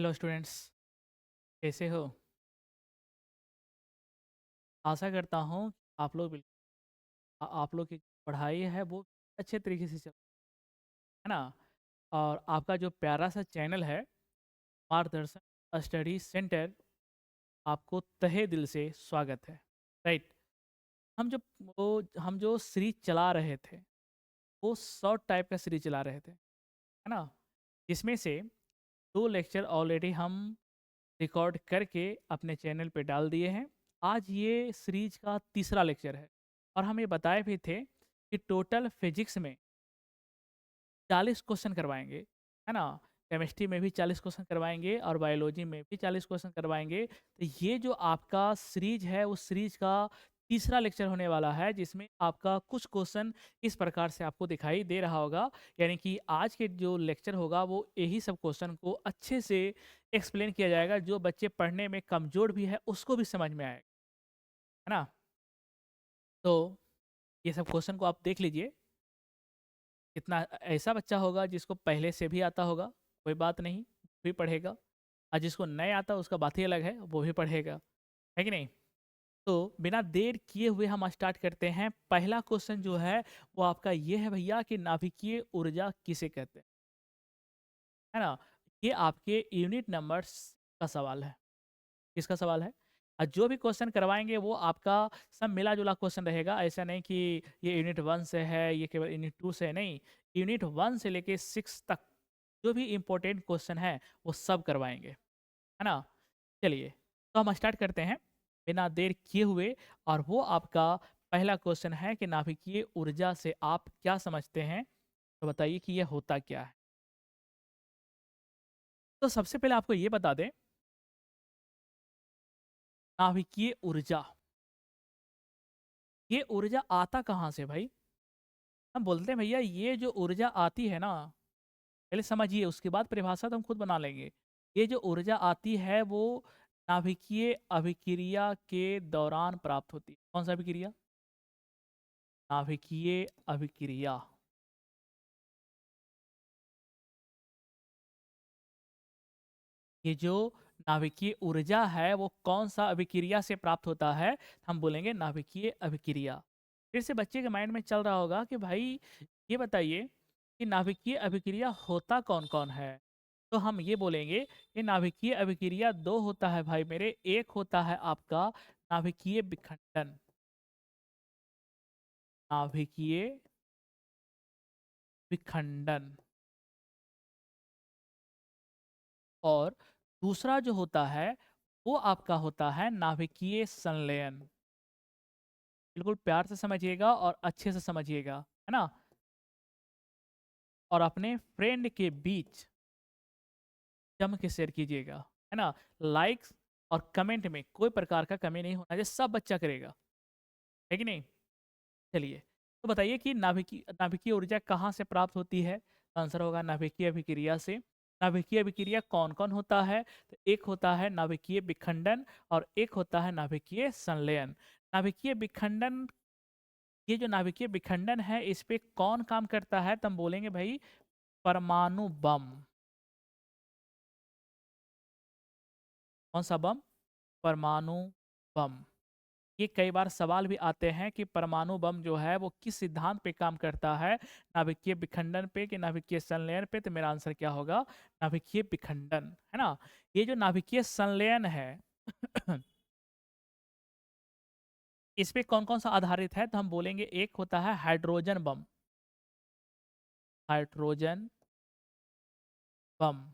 Hello students, कैसे हो? आशा करता हूँ आप लोग आप लोग की पढ़ाई है वो अच्छे तरीके से चल है ना। और आपका जो प्यारा सा चैनल है मार्गदर्शन स्टडी सेंटर, आपको तहे दिल से स्वागत है। राइट। हम जो वो हम जो सीरीज चला रहे थे, वो शॉर्ट टाइप का सीरीज चला रहे थे, है ना। जिसमें से 2 लेक्चर ऑलरेडी हम रिकॉर्ड करके अपने चैनल पे डाल दिए हैं। आज ये सीरीज का तीसरा लेक्चर है और हम ये बताए भी थे कि टोटल फिजिक्स में 40 क्वेश्चन करवाएंगे, है ना। केमिस्ट्री में भी 40 क्वेश्चन करवाएंगे और बायोलॉजी में भी 40 क्वेश्चन करवाएंगे। तो ये जो आपका सीरीज है उस सीरीज का तीसरा लेक्चर होने वाला है, जिसमें आपका कुछ क्वेश्चन इस प्रकार से आपको दिखाई दे रहा होगा। यानी कि आज के जो लेक्चर होगा वो यही सब क्वेश्चन को अच्छे से एक्सप्लेन किया जाएगा, जो बच्चे पढ़ने में कमज़ोर भी है उसको भी समझ में आएगा, है ना। तो ये सब क्वेश्चन को आप देख लीजिए। कितना ऐसा बच्चा होगा जिसको पहले से भी आता होगा, कोई बात नहीं, भी पढ़ेगा। और जिसको नहीं आता उसका बात ही अलग है, वो भी पढ़ेगा, है कि नहीं। तो बिना देर किए हुए हम स्टार्ट करते हैं। पहला क्वेश्चन जो है वो आपका ये है भैया कि नाभिकीय ऊर्जा किसे कहते हैं, है ना। ये आपके यूनिट नंबर्स का सवाल है। किसका सवाल है? और जो भी क्वेश्चन करवाएंगे वो आपका सब मिला जुला क्वेश्चन रहेगा। ऐसा नहीं कि ये यूनिट 1 से है, ये केवल यूनिट 2 से है, नहीं। यूनिट 1 से लेके 6 तक जो भी इम्पोर्टेंट क्वेश्चन है वो सब करवाएंगे, है ना। चलिए, तो हम स्टार्ट करते हैं बिना देर किए हुए। और वो आपका पहला क्वेश्चन है कि नाभिकीय ऊर्जा से आप क्या समझते हैं। तो बताइए कि ये होता क्या है। तो सबसे पहले आपको ये बता दें, नाभिकीय ऊर्जा, ये ऊर्जा आता कहाँ से भाई। हम बोलते हैं भैया ये जो ऊर्जा आती है ना, पहले समझिए उसके बाद परिभाषा तो हम खुद बना लेंगे। ये जो ऊर्जा आती है वो नाभिकीय अभिक्रिया के दौरान प्राप्त होती है। कौन सा अभिक्रिया? नाभिकीय अभिक्रिया। ये जो नाभिकीय ऊर्जा है वो कौन सा अभिक्रिया से प्राप्त होता है, हम बोलेंगे नाभिकीय अभिक्रिया। फिर से बच्चे के माइंड में चल रहा होगा कि भाई ये बताइए कि नाभिकीय अभिक्रिया होता कौन कौन है। तो हम ये बोलेंगे कि नाभिकीय अभिक्रिया दो होता है भाई मेरे। एक होता है आपका नाभिकीय विखंडन, नाभिकीय विखंडन। और दूसरा जो होता है वो आपका होता है नाभिकीय संलयन। बिल्कुल प्यार से समझिएगा और अच्छे से समझिएगा, है ना। और अपने फ्रेंड के बीच जम के शेयर कीजिएगा, है ना। लाइक्स और कमेंट में कोई प्रकार का कमी नहीं होना चाहिए, सब बच्चा करेगा, है कि नहीं। चलिए, तो बताइए कि नाभिकीय नाभिकीय ऊर्जा कहाँ से प्राप्त होती है। तो आंसर होगा नाभिकीय अभिक्रिया से। नाभिकीय अभिक्रिया कौन कौन होता है? तो एक होता है नाभिकीय विखंडन और एक होता है नाभिकीय संलयन। नाभिकीय विखंडन, ये जो नाभिकीय विखंडन है इस पे कौन काम करता है, तो हम बोलेंगे भाई परमाणु बम। कौन सा बम? परमाणु बम। ये कई बार सवाल भी आते हैं कि परमाणु बम जो है वो किस सिद्धांत पे काम करता है, नाभिकीय विखंडन पे कि नाभिकीय संलयन पे। तो मेरा आंसर क्या होगा? नाभिकीय विखंडन, है ना। ये जो नाभिकीय संलयन है इस पे कौन कौन सा आधारित है, तो हम बोलेंगे एक होता है हाइड्रोजन बम, हाइड्रोजन बम।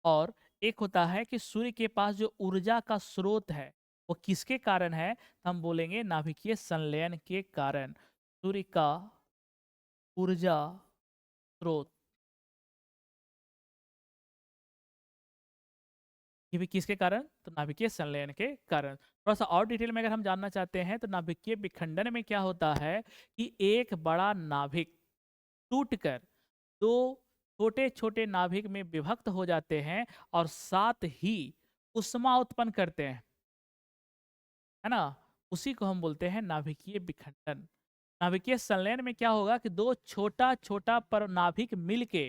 और एक होता है कि सूर्य के पास जो ऊर्जा का स्रोत है वो किसके कारण है, तो हम बोलेंगे नाभिकीय संलयन के कारण। सूर्य का ऊर्जा स्रोत, ये भी किसके कारण, तो नाभिकीय संलयन के कारण। थोड़ा सा और डिटेल में अगर हम जानना चाहते हैं तो नाभिकीय विखंडन में क्या होता है कि एक बड़ा नाभिक टूटकर दो छोटे छोटे नाभिक में विभक्त हो जाते हैं और साथ ही उष्मा उत्पन्न करते हैं, है ना। उसी को हम बोलते हैं नाभिकीय विखंडन। नाभिकीय संलयन में क्या होगा कि दो छोटा छोटा पर नाभिक मिलके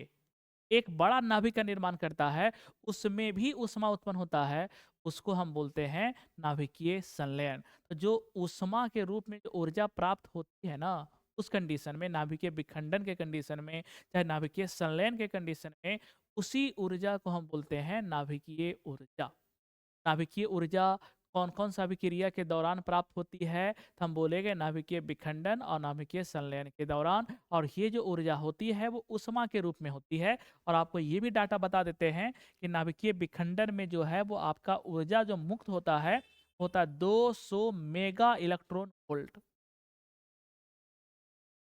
एक बड़ा नाभिक का निर्माण करता है, उसमें भी ऊष्मा उत्पन्न होता है, उसको हम बोलते हैं नाभिकीय संलयन। तो जो ऊष्मा के रूप में जो ऊर्जा प्राप्त होती है ना, उस कंडीशन में, नाभिकीय विखंडन के कंडीशन में, चाहे नाभिकीय संलयन के कंडीशन में, उसी ऊर्जा को हम बोलते हैं नाभिकीय ऊर्जा। नाभिकीय ऊर्जा कौन-कौन सा अभिक्रिया के दौरान प्राप्त होती है? तो हम बोलेंगे नाभिकीय विखंडन और नाभिकीय संलयन के दौरान। और ये जो ऊर्जा होती है वो ऊष्मा के रूप में होती है। और आपको ये भी डाटा बता देते हैं कि नाभिकीय विखंडन में जो है वो आपका ऊर्जा जो मुक्त होता है 200 mega electron volt.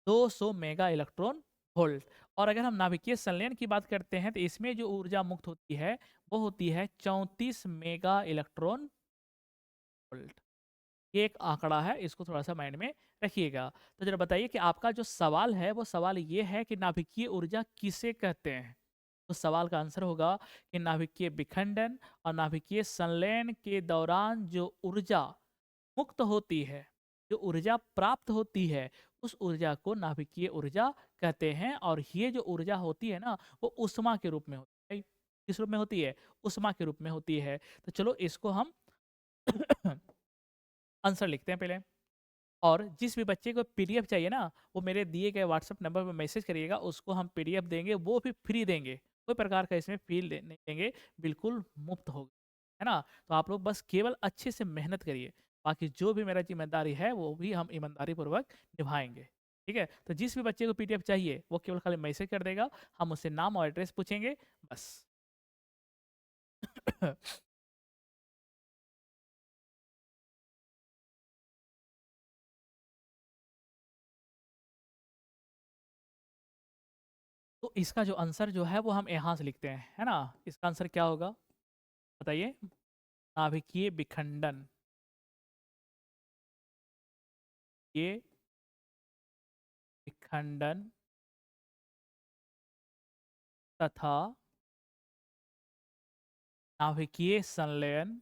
200 mega electron volt. और अगर हम नाभिकीय संलयन की बात करते हैं तो इसमें जो ऊर्जा मुक्त होती है वो होती है 34 मेगा इलेक्ट्रॉन वोल्ट। ये एक आंकड़ा है, इसको थोड़ा-सा माइंड में रखिएगा। तो ज़रा बताइए कि आपका जो सवाल है, वो सवाल ये है कि नाभिकीय ऊर्जा किसे कहते हैं? तो सवाल का आंसर होगा कि नाभिकीय विखंडन और नाभिकीय संलयन के दौरान जो ऊर्जा मुक्त होती है, जो ऊर्जा प्राप्त होती है, उस ऊर्जा को नाभिकीय ऊर्जा कहते हैं। और ये जो ऊर्जा होती है ना, वो ऊष्मा के रूप में होती है। किस रूप में होती है? ऊष्मा के रूप में होती है। तो चलो इसको हम आंसर लिखते हैं पहले। और जिस भी बच्चे को पीडीएफ चाहिए ना, वो मेरे दिए गए व्हाट्सएप नंबर पे मैसेज करिएगा, उसको हम पीडीएफ देंगे, वो भी फ्री देंगे। कोई प्रकार का इसमें फ़ी नहीं लेंगे, बिल्कुल मुफ्त होगा, है ना? तो आप लोग बस केवल अच्छे से मेहनत करिए, बाकी जो भी मेरा ज़िम्मेदारी है, वो भी हम ईमानदारीपूर्वक निभाएँगे, ठीक है? तो जिस भी बच्चे को पीडीएफ चाहिए, वो केवल खाली मैसेज कर देगा, हम उससे नाम और एड्रेस पूछेंगे, बस। तो इसका जो आंसर जो है, वो हम यहाँ से लिखते हैं, है ना? इसका आंसर क्या होगा? बताइए? नाभिकीय विखंडन। ये विखंडन तथा नाभिकीय संलयन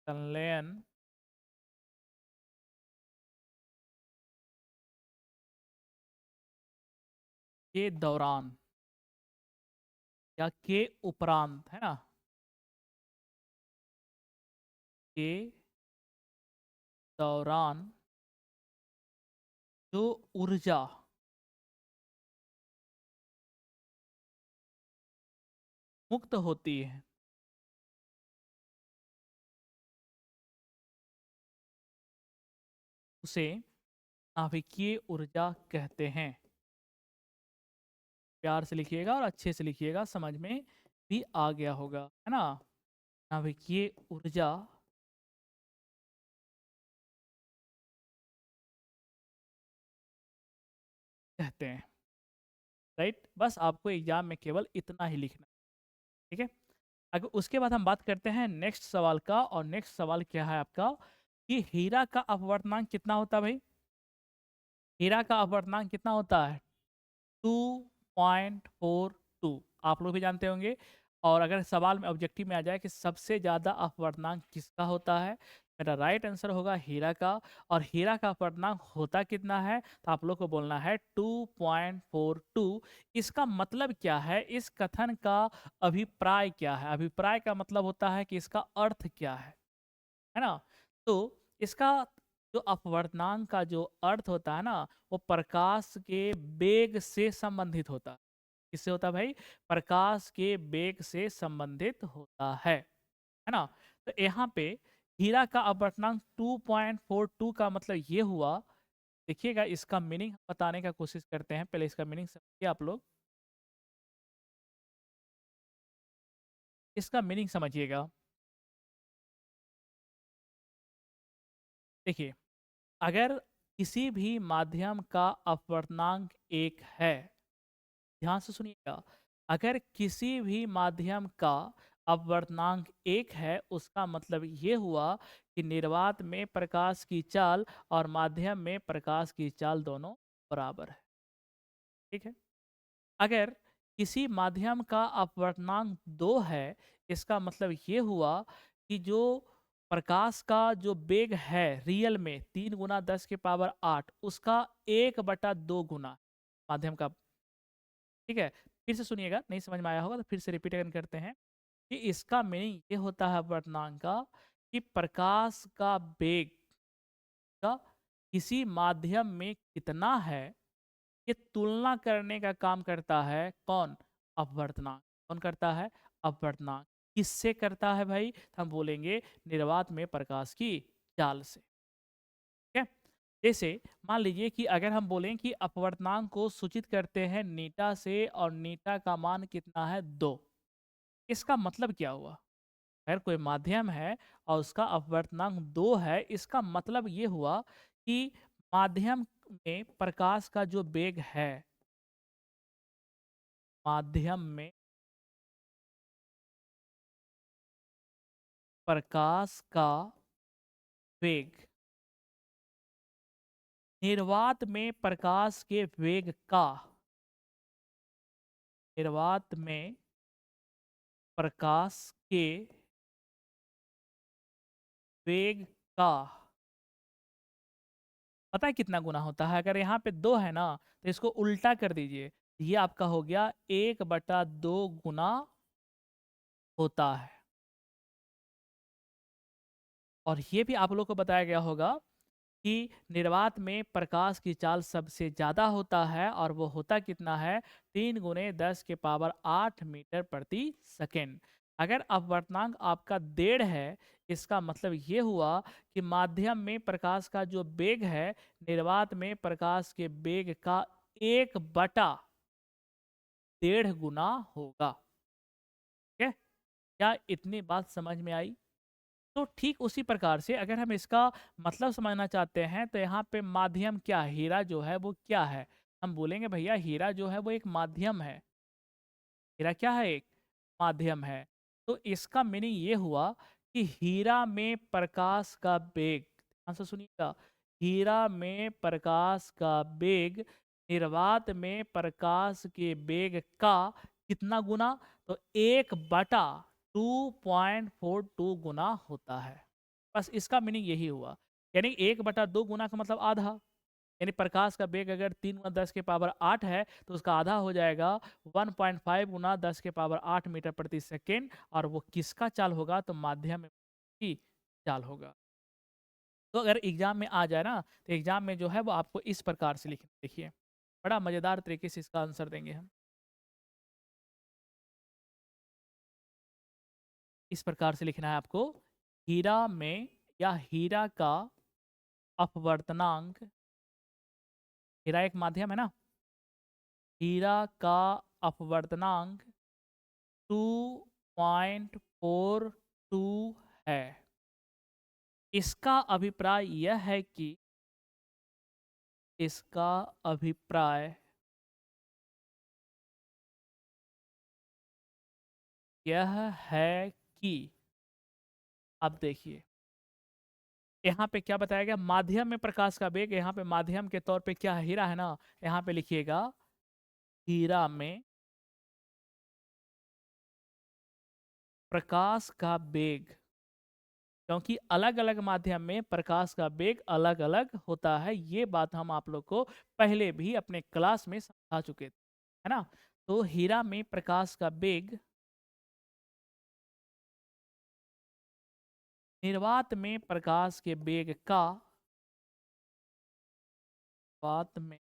संलयन के दौरान या के उपरांत, है ना? के दौरान जो ऊर्जा मुक्त होती है, उसे नाभिकीय ऊर्जा कहते हैं। प्यार से लिखिएगा और अच्छे से लिखिएगा, समझ में भी आ गया होगा, है ना? नाभिकीय ऊर्जा कहते हैं, राइट? बस आपको एग्जाम में केवल इतना ही लिखना है, ठीक है? अगर उसके बाद हम बात करते हैं नेक्स्ट सवाल का। और नेक्स्ट सवाल क्या है आपका कि हीरा का अपवर्तनांक कितना होता है भाई? हीरा का अपवर्तनांक कितना होता है? 2.42। आप लोग भी जानते होंगे। और अगर सवाल में ऑब्जेक्टिव में आ जाए कि सबसे ज़्यादा अपवर्तनांक किसका होता है, मेरा राइट आंसर होगा हीरा का। और हीरा का अपवर्तनांक होता कितना है? तो आप लोग को बोलना है 2.42। इसका मतलब क्या है? इस कथन का अभिप्राय क्या है? अभिप्राय का मतलब होता है कि इसका अर्थ क्या है ना? तो इसका जो अपवर्तनांक का जो अर्थ होता है ना, वो प्रकाश के वेग से संबंधित होता है। किससे होता है भाई? प्रकाश के वेग से संबंधित होता है ना? तो यहाँ पे हीरा का अपवर्तनांक 2.42 का मतलब ये हुआ। देखिएगा, इसका मीनिंग बताने का कोशिश करते हैं। पहले इसका मीनिंग समझिए आप लोग। इसका मीनिंग समझिएगा। देखिए, अगर किसी भी माध्यम का अपवर्तनांक 1 है, ध्यान से सुनिएगा, अगर किसी भी माध्यम का अपवर्तनांक 1 है, उसका मतलब ये हुआ कि निर्वात में प्रकाश की चाल और माध्यम में प्रकाश की चाल दोनों बराबर है, ठीक है? अगर किसी माध्यम का अपवर्तनांक 2 है, इसका मतलब ये हुआ कि जो प्रकाश का जो वेग है रियल में 3 × 10⁸ उसका 1/2 गुना माध्यम का। ठीक है, फिर से सुनिएगा, नहीं समझ में आया होगा तो फिर से रिपीट करते हैं कि इसका मीनिंग ये होता है अपवर्तनांक का कि प्रकाश का वेग का किसी माध्यम में कितना है, ये तुलना करने का काम करता है कौन? अपवर्तनांक। कौन करता है? अपवर्तनांक। किससे करता है भाई? हम बोलेंगे निर्वात में प्रकाश की चाल से। ठीक है, जैसे मान लीजिए कि अगर हम बोलें कि अपवर्तनांक को सूचित करते हैं नीटा से और नीटा का मान कितना है? 2। इसका मतलब क्या हुआ? अगर कोई माध्यम है और उसका अपवर्तनांक 2 है, इसका मतलब ये हुआ कि माध्यम में प्रकाश का जो वेग है, माध्यम में प्रकाश का वेग निर्वात में प्रकाश के वेग का, निर्वात में प्रकाश के वेग का पता है कितना गुना होता है? अगर यहाँ पे 2 है ना, तो इसको उल्टा कर दीजिए। ये आपका हो गया 1/2 गुना होता है। और ये भी आप लोग को बताया गया होगा कि निर्वात में प्रकाश की चाल सबसे ज़्यादा होता है और वो होता कितना है? 3 × 10⁸ मीटर प्रति सेकेंड। अगर अपवर्तनांक आपका 1.5 है, इसका मतलब ये हुआ कि माध्यम में प्रकाश का जो वेग है निर्वात में प्रकाश के वेग का 1/1.5 गुना होगा। ठीक है, क्या इतनी बात समझ में आई? तो ठीक उसी प्रकार से अगर हम इसका मतलब समझना चाहते हैं तो यहाँ पे माध्यम क्या है? हीरा जो है वो क्या है? हम बोलेंगे भैया हीरा जो है वो एक माध्यम है। हीरा क्या है? एक माध्यम है। तो इसका मीनिंग ये हुआ कि हीरा में प्रकाश का वेग, ध्यान से सुनिएगा, हीरा में प्रकाश का वेग निर्वात में प्रकाश के वेग का कितना गुना? तो 1/2.42 गुना होता है। बस इसका मीनिंग यही हुआ। यानी 1/2 गुना का मतलब आधा। यानी प्रकाश का वेग अगर 3 × 10⁸ है तो उसका आधा हो जाएगा 1.5 × 10⁸ मीटर प्रति सेकेंड। और वो किसका चाल होगा? तो माध्यम की चाल होगा। तो अगर एग्जाम में आ जाए ना, तो एग्जाम में जो है वो आपको इस प्रकार से लिखना, देखिए बड़ा मजेदार तरीके से इसका आंसर देंगे हम। इस प्रकार से लिखना है आपको, हीरा में या हीरा का अपवर्तनांक, हीरा एक माध्यम है ना, हीरा का अपवर्तनांक 2.42 है। इसका अभिप्राय यह है कि इसका अभिप्राय यह है कि अब देखिए यहाँ पे क्या बताया गया? माध्यम में प्रकाश का वेग, यहाँ पे माध्यम के तौर पे क्या है? हीरा है ना, यहाँ पे लिखिएगा हीरा में प्रकाश का वेग, क्योंकि अलग अलग माध्यम में प्रकाश का वेग अलग अलग होता है। ये बात हम आप लोग को पहले भी अपने क्लास में समझा चुके थे, है ना। तो हीरा में प्रकाश का वेग निर्वात में प्रकाश के वेग का, निर्वात में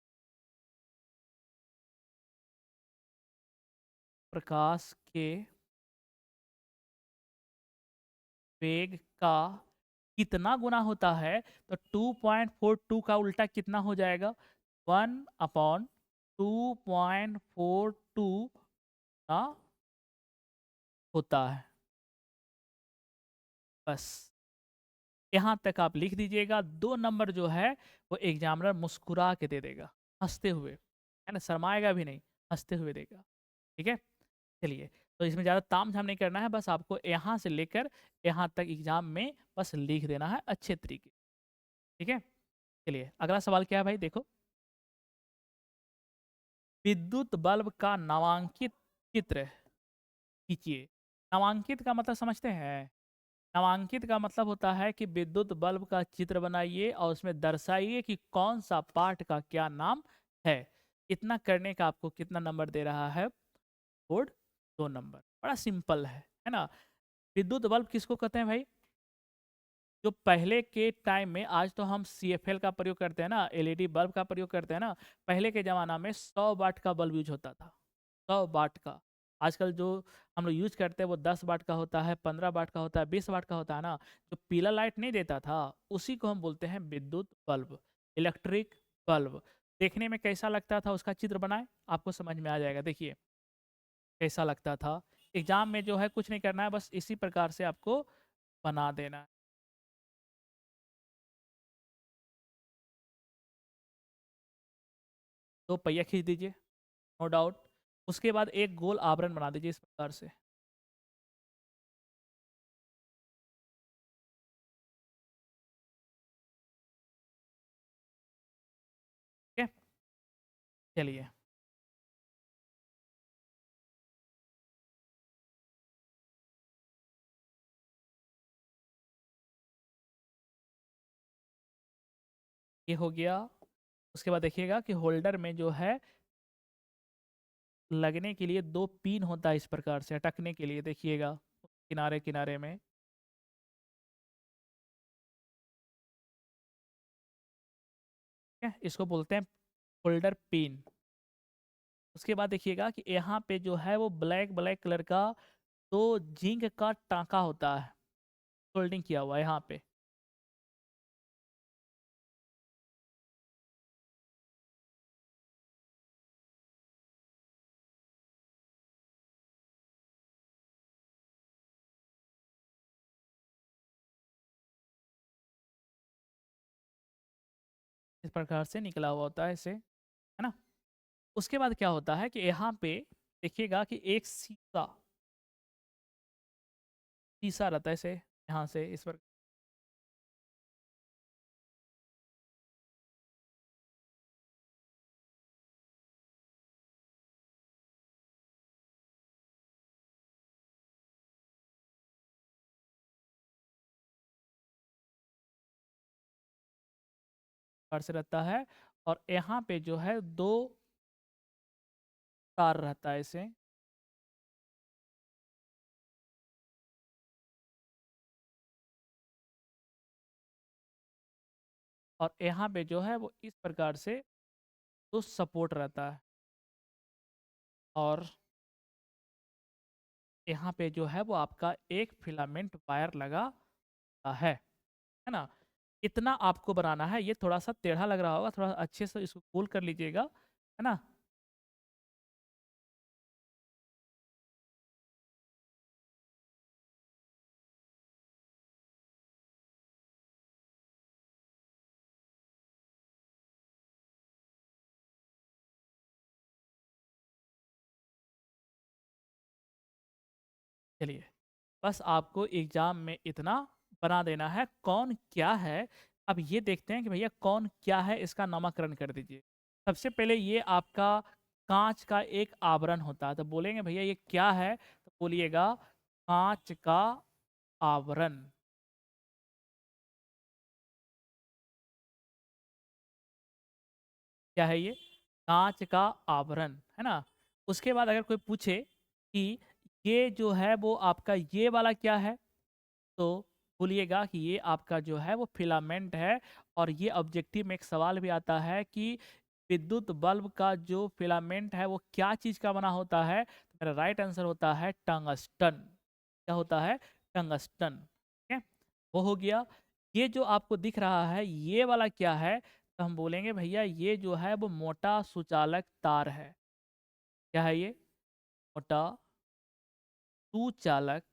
प्रकाश के वेग का कितना गुना होता है? तो 2.42 का उल्टा कितना हो जाएगा? 1/2.42 ना होता है। बस यहाँ तक आप लिख दीजिएगा। 2 नंबर जो है वो एग्जामिनर मुस्कुरा के दे देगा, हंसते हुए, है ना, शर्माएगा भी नहीं, हंसते हुए देगा। ठीक है, चलिए, तो इसमें ज़्यादा ताम-झाम नहीं करना है, बस आपको यहाँ से लेकर यहाँ तक एग्जाम में बस लिख देना है अच्छे तरीके। ठीक है, चलिए अगला सवाल क्या है भाई? देखो, विद्युत बल्ब का नामांकित चित्र खींचिए। नामांकित का मतलब समझते हैं? नामांकित का मतलब होता है कि विद्युत बल्ब का चित्र बनाइए और उसमें दर्शाइए कि कौन सा पार्ट का क्या नाम है। इतना करने का आपको कितना नंबर दे रहा है बोर्ड? 2 नंबर। बड़ा सिंपल है ना। विद्युत बल्ब किसको कहते हैं भाई? जो पहले के टाइम में, आज तो हम CFL का प्रयोग करते हैं ना, LED बल्ब का प्रयोग करते हैं ना, पहले के ज़माना में 100 वाट का बल्ब यूज होता था, 100 वाट का। आजकल जो हम लोग यूज करते हैं वो 10 वाट का होता है, 15 वाट का होता है, 20 वाट का होता है ना। जो पीला लाइट नहीं देता था, उसी को हम बोलते हैं विद्युत बल्ब, इलेक्ट्रिक बल्ब। देखने में कैसा लगता था उसका चित्र बनाए, आपको समझ में आ जाएगा। देखिए कैसा लगता था। एग्जाम में जो है कुछ नहीं करना है, बस इसी प्रकार से आपको बना देना है। तो पहिया खींच दीजिए, नो डाउट। उसके बाद एक गोल आवरण बना दीजिए इस प्रकार से। ठीक है, चलिए। ये हो गया। उसके बाद देखिएगा कि होल्डर में जो है लगने के लिए 2 पिन होता है इस प्रकार से अटकने के लिए, देखिएगा किनारे किनारे में। ठीक है, इसको बोलते हैं होल्डर पिन। उसके बाद देखिएगा कि यहाँ पे जो है वो ब्लैक ब्लैक कलर का 2 जिंक का टाँका होता है, सोल्डिंग किया हुआ है यहाँ पे। इस प्रकार से निकला हुआ होता है इसे, है ना। उसके बाद क्या होता है कि यहाँ पे देखिएगा कि एक शीशा, शीशा रहता है इसे यहाँ से इस प्रकार से रहता है। और यहाँ पे जो है 2 तार रहता है इसे। और यहाँ पे जो है वो इस प्रकार से 2 सपोर्ट रहता है। और यहाँ पे जो है वो आपका एक फिलामेंट वायर लगा है ना। इतना आपको बनाना है। ये थोड़ा सा टेढ़ा लग रहा होगा, थोड़ा अच्छे से इसको गोल कर लीजिएगा, है ना। चलिए, बस आपको एग्जाम में इतना बना देना है। कौन क्या है, अब ये देखते हैं कि भैया कौन क्या है, इसका नामकरण कर दीजिए। सबसे पहले ये आपका कांच का एक आवरण होता है, तो बोलेंगे भैया ये क्या है, तो बोलिएगा कांच का आवरण। क्या है ये? कांच का आवरण, है ना। उसके बाद अगर कोई पूछे कि ये जो है वो आपका ये वाला क्या है, तो बोलिएगा कि ये आपका जो है वो फिलामेंट है। और ये ऑब्जेक्टिव में एक सवाल भी आता है कि विद्युत बल्ब का जो फिलामेंट है वो क्या चीज़ का बना होता है, तो मेरा राइट आंसर होता है टंगस्टन। क्या होता है? टंगस्टन। ठीक है, वो हो गया। ये जो आपको दिख रहा है ये वाला क्या है, तो हम बोलेंगे भैया ये जो है वो मोटा सुचालक तार है। क्या है ये? मोटा सुचालक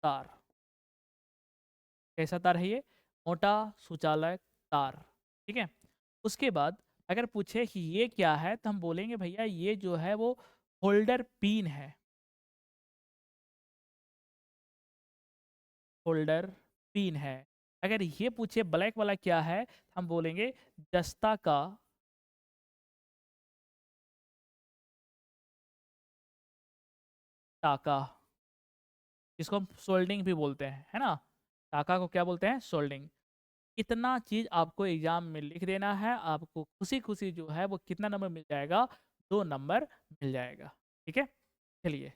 तार। कैसा तार है ये? मोटा सुचालक तार। ठीक है, उसके बाद अगर पूछे कि ये क्या है, तो हम बोलेंगे भैया ये जो है वो होल्डर पिन है। होल्डर पिन है। अगर ये पूछे ब्लैक वाला क्या है, हम बोलेंगे जस्ता का टाका, जिसको हम सोल्डिंग भी बोलते हैं, है ना? टाका को क्या बोलते हैं? सोल्डिंग। इतना चीज़ आपको एग्ज़ाम में लिख देना है, आपको खुशी-खुशी जो है वो कितना नंबर मिल जाएगा? 2 नंबर मिल जाएगा, ठीक है? चलिए,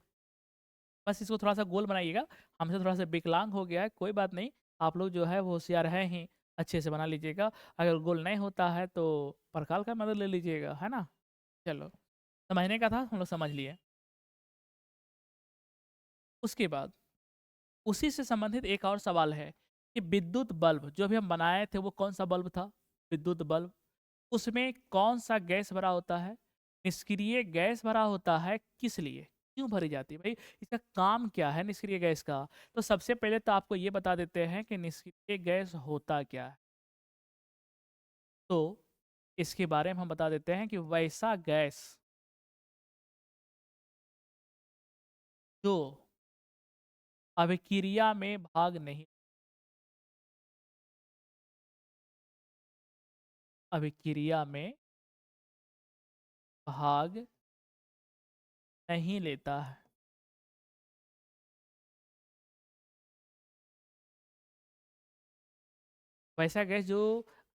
बस इसको थोड़ा-सा गोल बनाइएगा, हमसे थोड़ा-सा विकलांग हो गया है, कोई बात नहीं, आप लोग जो है वो होशियार हैं ही, अच्छे से बना लीजिएगा। अगर गोल नहीं होता है तो प्रकाल का मदद ले लीजिएगा, है ना? चलो, समझने का था, हम लोग समझ लिए। उसके बाद उसी से संबंधित एक और सवाल है कि विद्युत बल्ब जो भी हम बनाए थे वो कौन-सा बल्ब था? विद्युत बल्ब। उसमें कौन-सा गैस भरा होता है? निष्क्रिय गैस भरा होता है, किस लिए? क्यों भरी जाती है? भई इसका काम क्या है निष्क्रिय गैस का? तो सबसे पहले तो आपको ये बता देते हैं कि निष्क्रिय गैस होता क्या है? तो इसके बारे में हम बता देते हैं कि वैसा गैस जो अभिक्रिया में भाग नहीं अभिक्रिया में भाग नहीं लेता है। वैसा गैस जो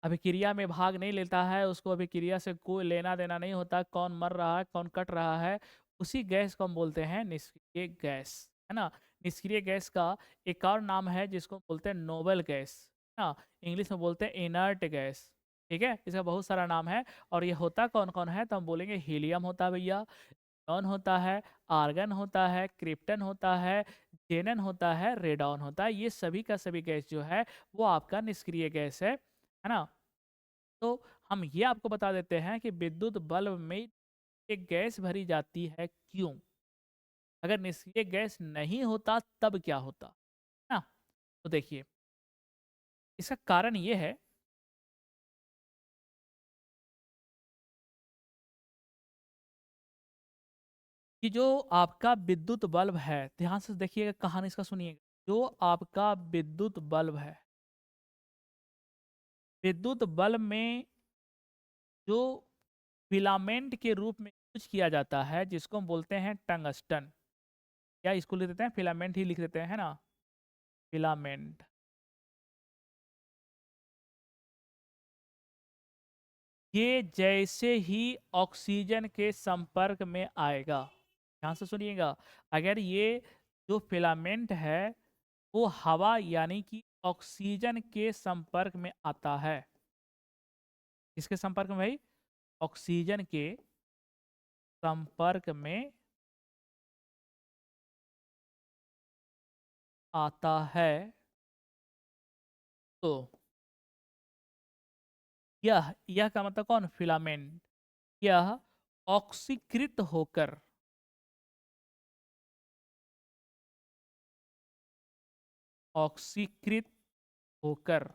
अभिक्रिया में भाग नहीं लेता है, उसको अभिक्रिया से कोई लेना-देना नहीं होता, कौन मर रहा है, कौन कट रहा है, उसी गैस को हम बोलते हैं निष्क्रिय गैस, है ना? निष्क्रिय गैस का एक और नाम है जिसको बोलते हैं नोबल गैस, है ना? इंग्लिश में बोलते हैं इनर्ट गैस, ठीक है? इसका बहुत सारा नाम है और ये होता कौन-कौन है? तो हम बोलेंगे हीलियम होता है भैया, नियॉन होता है, आर्गन होता है, क्रिप्टन होता है, ज़ेनन होता है, रेडॉन होता है। ये सभी का सभी गैस जो है वो आपका निष्क्रिय गैस है ना? तो हम ये आपको बता देते हैं कि विद्युत बल्ब में एक गैस भरी जाती है क्यों? अगर निष्क्रिय गैस नहीं होता तब क्या होता? है ना? तो देखिए, इसका कारण ये है कि जो आपका विद्युत बल्ब है, ध्यान से देखिएगा कहानी इसका सुनिएगा। जो आपका विद्युत बल्ब है, विद्युत बल्ब में जो फिलामेंट के रूप में यूज किया जाता है जिसको हम बोलते हैं टंगस्टन, या इसको लिख देते हैं फिलामेंट ही लिख देते हैं, है ना? फिलामेंट। ये जैसे ही ऑक्सीजन के संपर्क में आएगा, ध्यान से सुनिएगा, अगर ये जो फिलामेंट है वो हवा यानी कि ऑक्सीजन के संपर्क में आता है, किसके संपर्क में भाई? ऑक्सीजन के संपर्क में आता है, तो यह का मतलब कौन? फिलामेंट। यह ऑक्सीकृत होकर ऑक्सीकृत होकर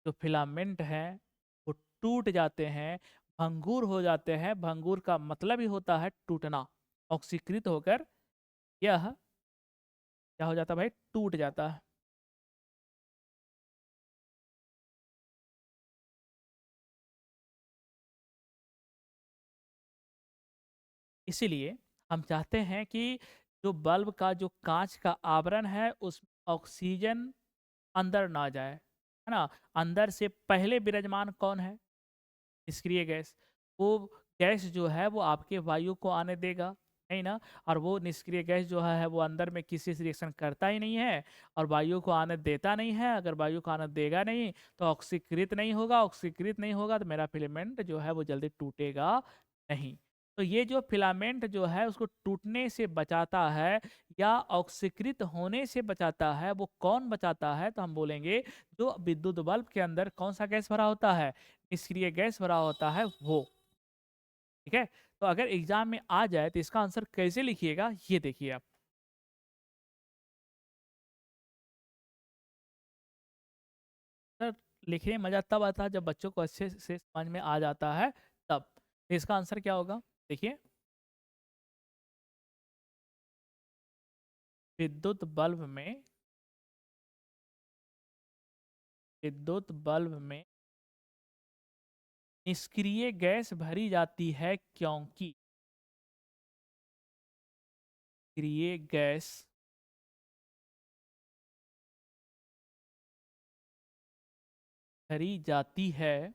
जो फिलामेंट हैं वो टूट जाते हैं, भंगुर हो जाते हैं। भंगुर का मतलब ही होता है टूटना। ऑक्सीकृत होकर यह क्या हो जाता है भाई? टूट जाता है। इसीलिए हम चाहते हैं कि जो बल्ब का जो कांच का आवरण है उस ऑक्सीजन अंदर ना जाए, है ना? अंदर से पहले विराजमान कौन है? निष्क्रिय गैस। वो गैस जो है वो आपके वायु को आने देगा, नहीं ना? और वो निष्क्रिय गैस जो है वो अंदर में किसी से रिएक्शन करता ही नहीं है और वायु को आने देता नहीं है। अगर वायु को आने देगा नहीं तो ऑक्सीकृत नहीं होगा, ऑक्सीकृत नहीं होगा तो मेरा फिलामेंट जो है वो जल्दी टूटेगा नहीं। तो ये जो फिलामेंट जो है उसको टूटने से बचाता है या ऑक्सीकृत होने से बचाता है, वो कौन बचाता है? तो हम बोलेंगे जो विद्युत बल्ब के अंदर कौन-सा गैस भरा होता है? निष्क्रिय गैस भरा होता है वो, ठीक है? तो अगर एग्ज़ाम में आ जाए तो इसका आंसर कैसे लिखिएगा ये देखिए आप। सर, लिखने में मज़ा तब आता है जब बच्चों को अच्छे से समझ में आ जाता है तब। तो इसका आंसर क्या होगा? देखिए, विद्युत बल्ब में विद्युत बल्ब में निष्क्रिय गैस भरी जाती है क्योंकि निष्क्रिय गैस भरी जाती है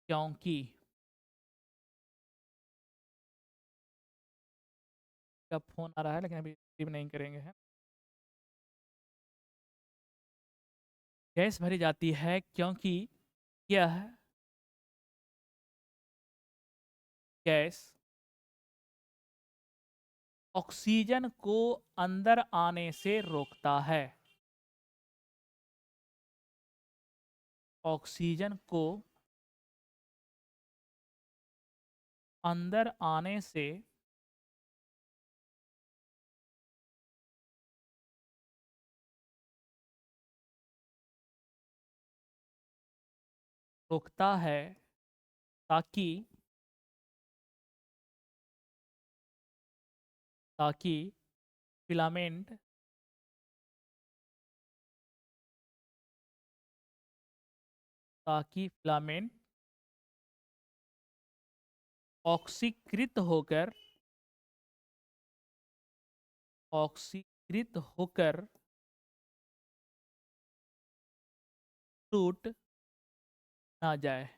क्योंकि का फोन आ रहा है, लेकिन अभी रिसीव नहीं करेंगे है। गैस भरी जाती है क्योंकि यह गैस ऑक्सीजन को अंदर आने से रोकता है। ऑक्सीजन को अंदर आने से रोकता है ताकि ताकि फिलामेंट ताकि फिलामेंट ऑक्सीकृत होकर ऑक्सीकृत होकर टूट ना जाए।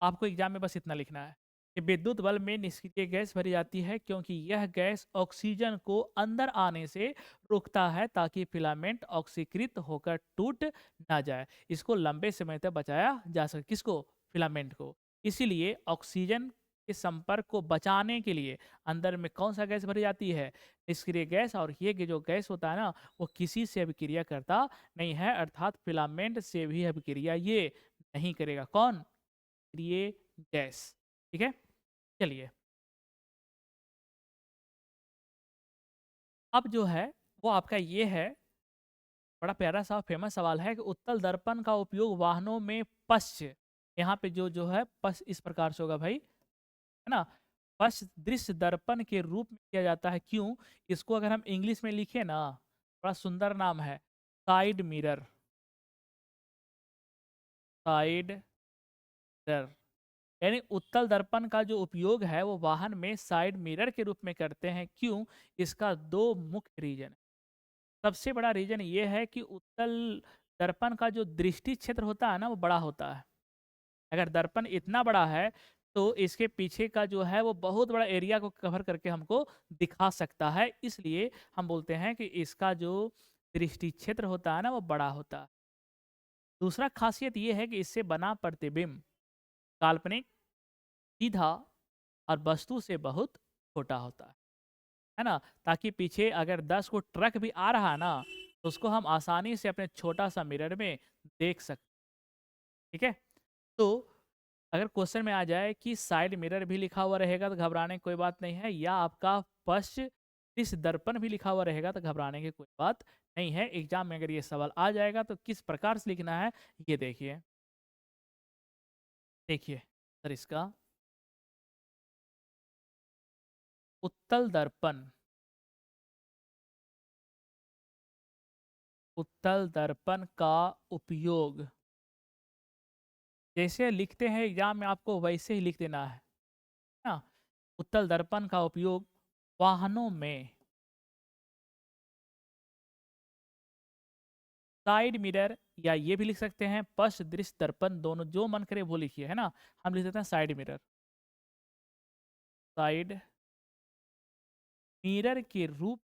आपको एग्जाम में बस इतना लिखना है कि विद्युत बल्ब में निष्क्रिय गैस भरी जाती है क्योंकि यह गैस ऑक्सीजन को अंदर आने से रोकता है ताकि फिलामेंट ऑक्सीकृत होकर टूट ना जाए। इसको लंबे समय तक बचाया जा सके। किसको? फिलामेंट को। इसीलिए ऑक्सीजन के संपर्क को बचाने के लिए अंदर में कौन सा गैस भरी जाती है? निष्क्रिय गैस। और ये जो गैस होता है ना, वो किसी से अभिक्रिया करता नहीं है, अर्थात फिलामेंट से भी अभिक्रिया ये नहीं करेगा। कौन? निष्क्रिय गैस। ठीक है, चलिए अब जो है वो आपका ये है, बड़ा प्यारा सा फेमस सवाल है कि उत्तल दर्पण का उपयोग वाहनों में पश्च, यहाँ पे जो है पश्च इस प्रकार से होगा भाई, है ना। पश्च दृश्य दर्पण के रूप में किया जाता है। क्यों? इसको अगर हम इंग्लिश में लिखे ना, बड़ा सुंदर नाम है, साइड मिरर। साइड मिरर यानी उत्तल दर्पण का जो उपयोग है वो वाहन में साइड मिरर के रूप में करते हैं। क्यों? इसका दो मुख्य रीजन है। सबसे बड़ा रीजन ये है कि उत्तल दर्पण का जो दृष्टि क्षेत्र होता है ना, वो बड़ा होता है। अगर दर्पण इतना बड़ा है तो इसके पीछे का जो है वो बहुत बड़ा एरिया को कवर करके हमको दिखा सकता है। इसलिए हम बोलते हैं कि इसका जो दृष्टि क्षेत्र होता है ना, वो बड़ा होता है। दूसरा खासियत ये है कि इससे बना प्रतिबिंब काल्पनिक, सीधा और वस्तु से बहुत छोटा होता है ना। ताकि पीछे अगर 10 को ट्रक भी आ रहा है ना, तो उसको हम आसानी से अपने छोटा सा मिरर में देख सकते। ठीक है, तो अगर क्वेश्चन में आ जाए कि साइड मिरर भी लिखा हुआ रहेगा तो घबराने की कोई बात नहीं है, या आपका पश्च इस दर्पण भी लिखा हुआ रहेगा तो घबराने की कोई बात नहीं है। एग्जाम में अगर ये सवाल आ जाएगा तो किस प्रकार से लिखना है ये देखिए। देखिए सर, इसका उत्तल दर्पण, उत्तल दर्पण का उपयोग जैसे लिखते हैं एग्जाम में, आपको वैसे ही लिख देना है ना। उत्तल दर्पण का उपयोग वाहनों में साइड मिरर, या ये भी लिख सकते हैं पश्च दृश्य दर्पण, दोनों जो मन करे वो लिखिए, है ना। हम लिख देते हैं साइड मिरर। साइड मिरर के रूप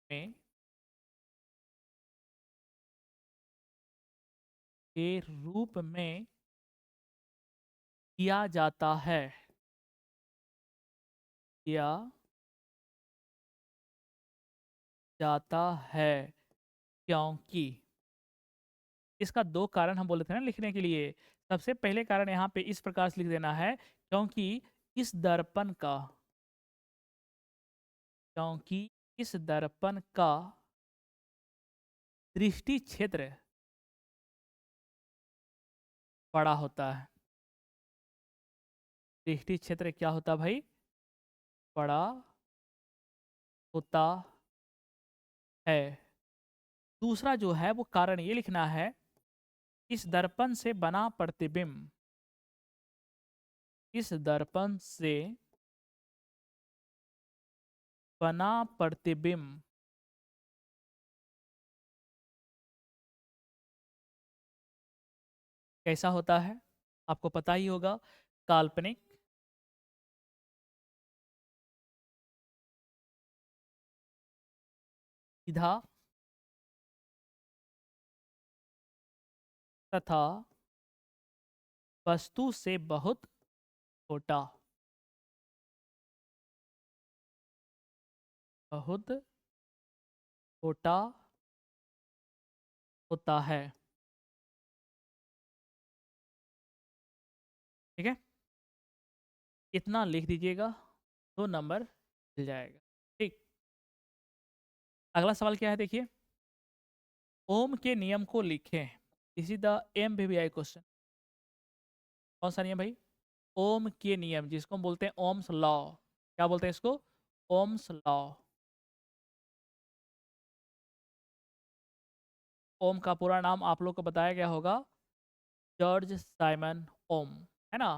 में, किया जाता है, किया जाता है क्योंकि इसका दो कारण हम बोले थे ना लिखने के लिए। सबसे पहले कारण यहाँ पे इस प्रकार से लिख देना है, क्योंकि इस दर्पण का क्योंकि इस दर्पण का दृष्टि क्षेत्र बड़ा होता है। दृष्टि क्षेत्र क्या होता भाई? बड़ा होता है। दूसरा जो है वो कारण ये लिखना है, इस दर्पण से बना प्रतिबिंब, इस दर्पण से बना प्रतिबिंब कैसा होता है? आपको पता ही होगा, काल्पनिक, सीधा तथा वस्तु से बहुत छोटा, बहुत छोटा होता है। ठीक है, इतना लिख दीजिएगा, 2 नंबर मिल जाएगा। ठीक, अगला सवाल क्या है देखिए, ओम के नियम को लिखें। This is the MVVI question. कौन सा नियम भाई? ओम के नियम, जिसको हम बोलते हैं ओम्स लॉ। क्या बोलते हैं इसको? Ohm's law. ओम का पूरा नाम आप लोग को बताया गया होगा, जॉर्ज साइमन ओम, है ना।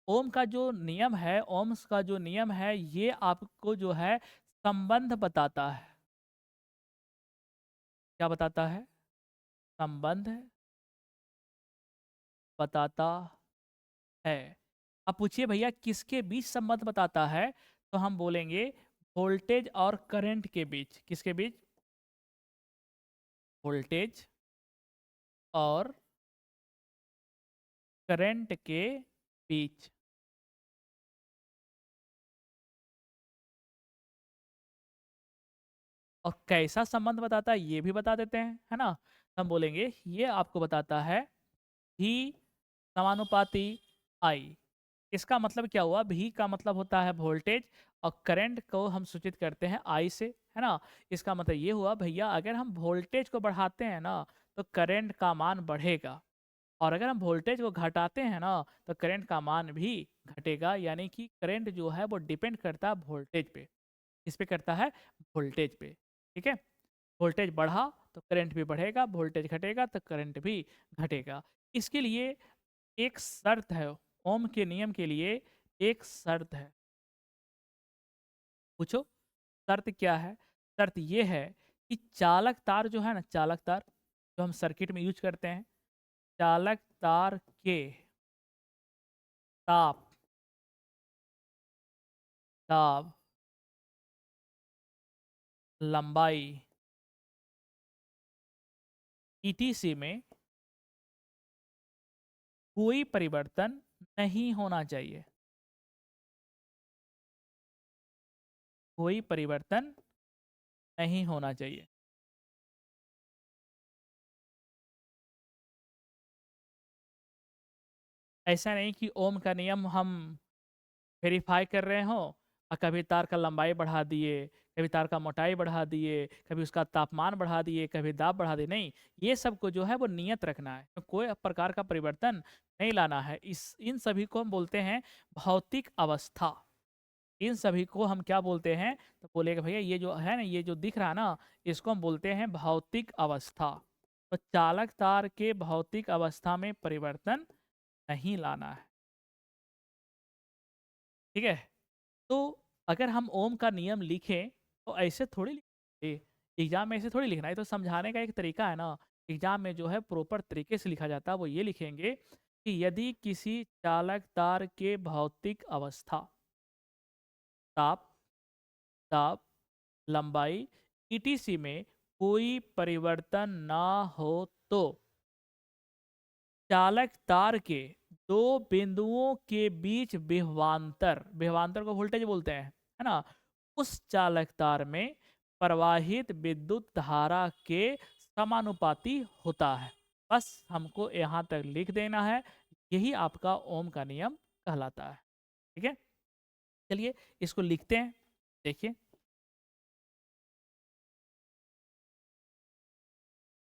ओम का जो नियम है, ओम्स का जो नियम है, ये आपको जो है संबंध बताता है। क्या बताता है? संबंध बताता है। अब पूछिए भैया किसके बीच संबंध बताता है, तो हम बोलेंगे वोल्टेज और करंट के बीच। किसके बीच? वोल्टेज और करंट के बीच। और कैसा संबंध बताता है ये भी बता देते हैं, है ना। हम बोलेंगे ये आपको बताता है भी समानुपाती आई। इसका मतलब क्या हुआ? भी का मतलब होता है वोल्टेज, और करंट को हम सूचित करते हैं आई से, है ना। इसका मतलब ये हुआ भैया, अगर हम वोल्टेज को बढ़ाते हैं ना तो करंट का मान बढ़ेगा, और अगर हम वोल्टेज को घटाते हैं ना तो करंट का मान भी घटेगा। यानी कि करंट जो है वो डिपेंड करता है वोल्टेज पे। किस पे करता है? वोल्टेज पे। ठीक है, वोल्टेज बढ़ा तो करंट भी बढ़ेगा, वोल्टेज घटेगा तो करंट भी घटेगा। इसके लिए एक शर्त है, ओम के नियम के लिए एक शर्त है। पूछो शर्त क्या है? शर्त ये है कि चालक तार जो है ना, चालक तार जो हम सर्किट में यूज करते हैं, चालक तार के ताप, ताप, लंबाई, ईटीसी में कोई परिवर्तन नहीं होना चाहिए। कोई परिवर्तन नहीं होना चाहिए। ऐसा नहीं कि ओम का नियम हम वेरीफाई कर रहे हो और कभी तार का लंबाई बढ़ा दिए, कभी तार का मोटाई बढ़ा दिए, कभी उसका तापमान बढ़ा दिए, कभी दाब बढ़ा दिए। नहीं, ये सब को जो है वो नियत रखना है, तो कोई प्रकार का परिवर्तन नहीं लाना है। इस इन सभी को हम बोलते हैं भौतिक अवस्था। इन सभी को हम क्या बोलते हैं? तो बोलेगा भैया ये जो है ना, ये जो दिख रहा है ना, इसको हम बोलते हैं भौतिक अवस्था। तो चालक तार के भौतिक अवस्था में परिवर्तन नहीं लाना है। ठीक है, तो अगर हम ओम का नियम लिखें तो ऐसे थोड़ी लिखेंगे, एग्जाम में ऐसे थोड़ी लिखना है। तो समझाने का एक तरीका है ना, एग्जाम में जो है प्रॉपर तरीके से लिखा जाता है। वो ये लिखेंगे कि यदि किसी चालक तार के भौतिक अवस्था, ताप, ताप, लंबाई, ईटीसी में कोई परिवर्तन ना हो तो चालक तार के दो बिंदुओं के बीच विभवांतर, विभवांतर को वोल्टेज बोलते हैं, है ना, उस चालक तार में प्रवाहित विद्युत धारा के समानुपाती होता है। बस हमको यहाँ तक लिख देना है, यही आपका ओम का नियम कहलाता है। ठीक है, चलिए इसको लिखते हैं। देखिए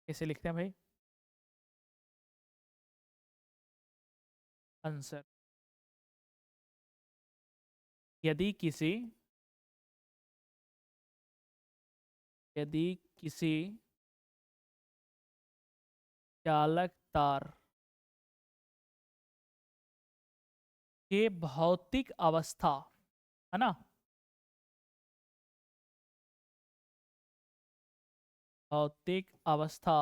कैसे लिखते हैं भाई। आंसर, यदि किसी, यदि किसी चालक तार के भौतिक अवस्था, है ना, भौतिक अवस्था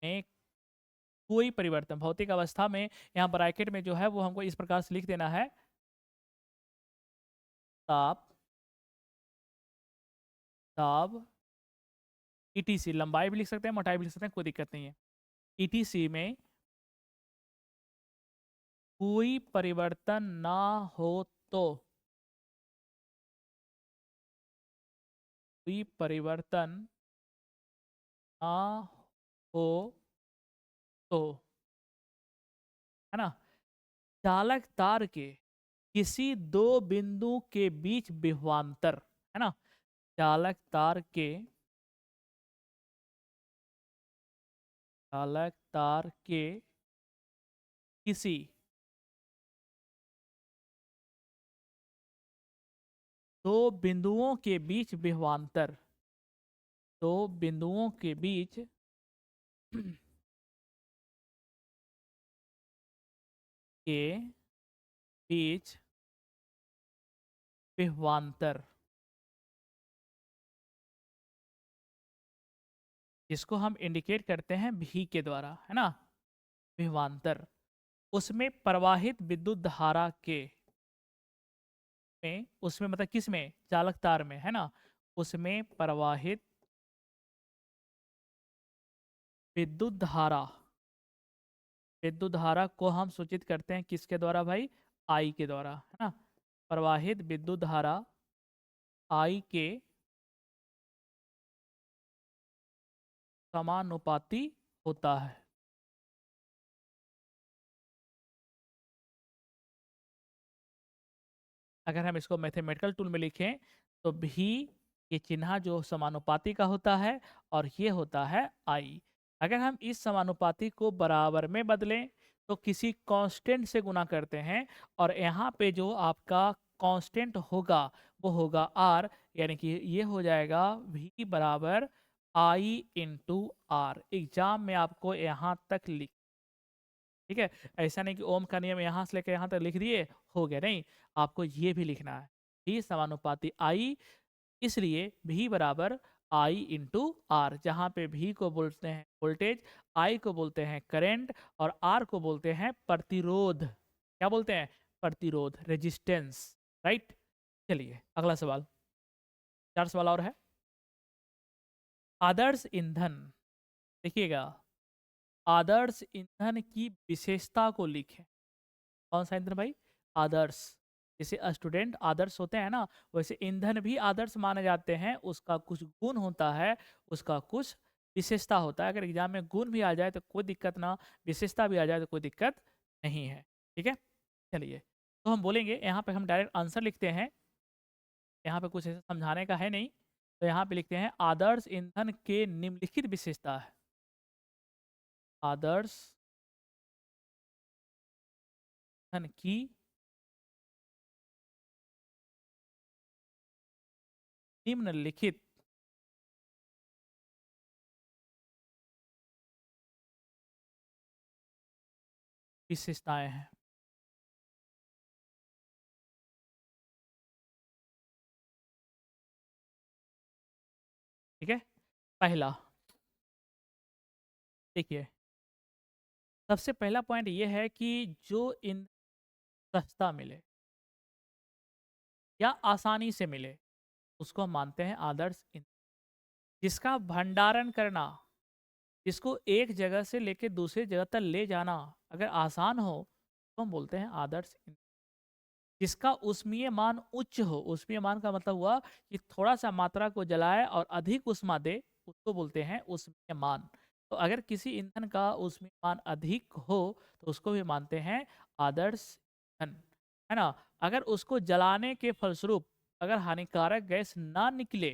में कोई परिवर्तन, भौतिक अवस्था में, यहाँ ब्रैकेट में जो है वो हमको इस प्रकार से लिख देना है, ताप, दाब, ईटीसी, लंबाई भी लिख सकते हैं, मोटाई भी लिख सकते हैं, कोई दिक्कत नहीं है। ईटीसी में कोई परिवर्तन ना हो तो, कोई परिवर्तन ना हो तो, है ना, चालक तार के किसी दो बिंदु के बीच विभवांतर, है ना, चालक तार के, चालक तार के किसी दो बिंदुओं के बीच विभवांतर, दो बिंदुओं के बीच के बीच विभवांतर, जिसको हम इंडिकेट करते हैं भी के द्वारा, है ना, विभवांतर, उसमें प्रवाहित विद्युत धारा के, में उसमें मतलब किस में, चालक तार में, है ना, उसमें प्रवाहित विद्युत धारा, विद्युत धारा को हम सूचित करते हैं किसके द्वारा भाई, आई के द्वारा, है ना, प्रवाहित विद्युत धारा आई के समानुपाती होता है। अगर हम इसको मैथमेटिकल टूल में लिखें तो भी ये चिन्ह जो समानुपाती का होता है और ये होता है आई। अगर हम इस समानुपाती को बराबर में बदलें तो किसी कांस्टेंट से गुना करते हैं और यहाँ पे जो आपका कांस्टेंट होगा वो होगा आर, यानी कि ये हो जाएगा भी बराबर आई इंटू आर। एग्जाम में आपको यहाँ तक लिख, ठीक है, ऐसा नहीं कि ओम का नियम यहाँ से लेकर यहाँ तक लिख दिए हो गया, नहीं, आपको ये भी लिखना है भी समानुपाती आई, इसलिए भी बराबर आई इंटू आर, जहाँ पे भी को बोलते हैं वोल्टेज, आई को बोलते हैं करंट और आर को बोलते हैं प्रतिरोध। क्या बोलते हैं, प्रतिरोध, रेजिस्टेंस, राइट। चलिए अगला सवाल, 4 सवाल और है। आदर्श ईंधन, देखिएगा, आदर्श ईंधन की विशेषता को लिखें। कौन सा ईंधन भाई, आदर्श, जैसे स्टूडेंट आदर्श होते हैं ना, वैसे ईंधन भी आदर्श माने जाते हैं, उसका कुछ गुण होता है, उसका कुछ विशेषता होता है। अगर एग्जाम में गुण भी आ जाए तो कोई दिक्कत ना, विशेषता भी आ जाए तो कोई दिक्कत नहीं है, ठीक है। चलिए, तो हम बोलेंगे, यहाँ पे हम डायरेक्ट आंसर लिखते हैं, यहाँ पे कुछ ऐसा समझाने का है नहीं, तो यहाँ पे लिखते हैं आदर्श ईंधन के निम्नलिखित विशेषता है, आदर्श ईंधन की निम्नलिखित विशेषताएं हैं। ठीक है, पहला, देखिए, सबसे पहला पॉइंट ये है कि जो इन सस्ता मिले या आसानी से मिले उसको हम मानते हैं आदर्श ईंधन। जिसका भंडारण करना, जिसको एक जगह से लेके दूसरी जगह तक ले जाना अगर आसान हो तो हम बोलते हैं आदर्श ईंधन। जिसका उष्मीय मान उच्च हो, उष्मीय मान का मतलब हुआ कि थोड़ा सा मात्रा को जलाए और अधिक उष्मा दे, उसको बोलते हैं उष्मीय मान। तो अगर किसी ईंधन का उष्मीय मान अधिक हो तो उसको भी मानते हैं आदर्श ईंधन, है ना। अगर उसको जलाने के फलस्वरूप अगर हानिकारक गैस ना निकले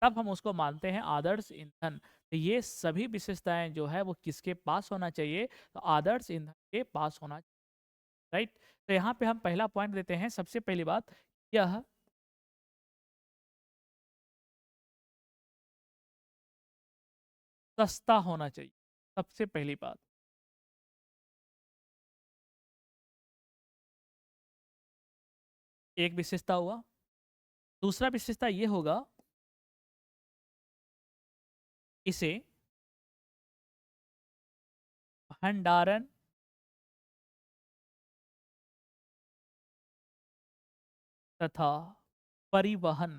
तब हम उसको मानते हैं आदर्श ईंधन। तो ये सभी विशेषताएं जो है वो किसके पास होना चाहिए, तो आदर्श ईंधन के पास होना चाहिए, राइट। तो यहाँ पे हम पहला पॉइंट देते हैं, सबसे पहली बात, यह सस्ता होना चाहिए, सबसे पहली बात। एक विशेषता हुआ। दूसरा विशेषता ये होगा, इसे भंडारण तथा परिवहन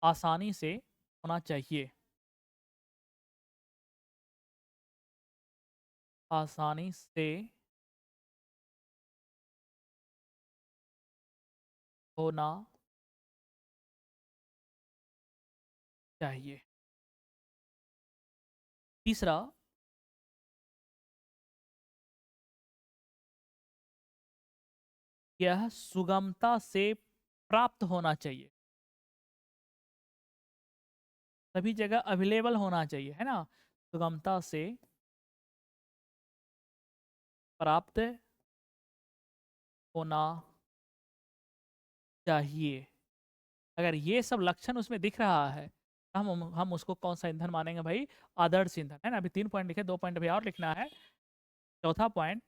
आसानी से होना चाहिए। आसानी से होना चाहिए। तीसरा, यह सुगमता से प्राप्त होना चाहिए। सभी जगह अवेलेबल होना चाहिए, है ना? सुगमता से प्राप्त होना चाहिए। अगर ये सब लक्षण उसमें दिख रहा है, तो हम उसको कौन सा ईंधन मानेंगे भाई? आदर्श ईंधन, है ना? अभी 3 पॉइंट लिखे, 2 पॉइंट अभी और लिखना है। चौथा पॉइंट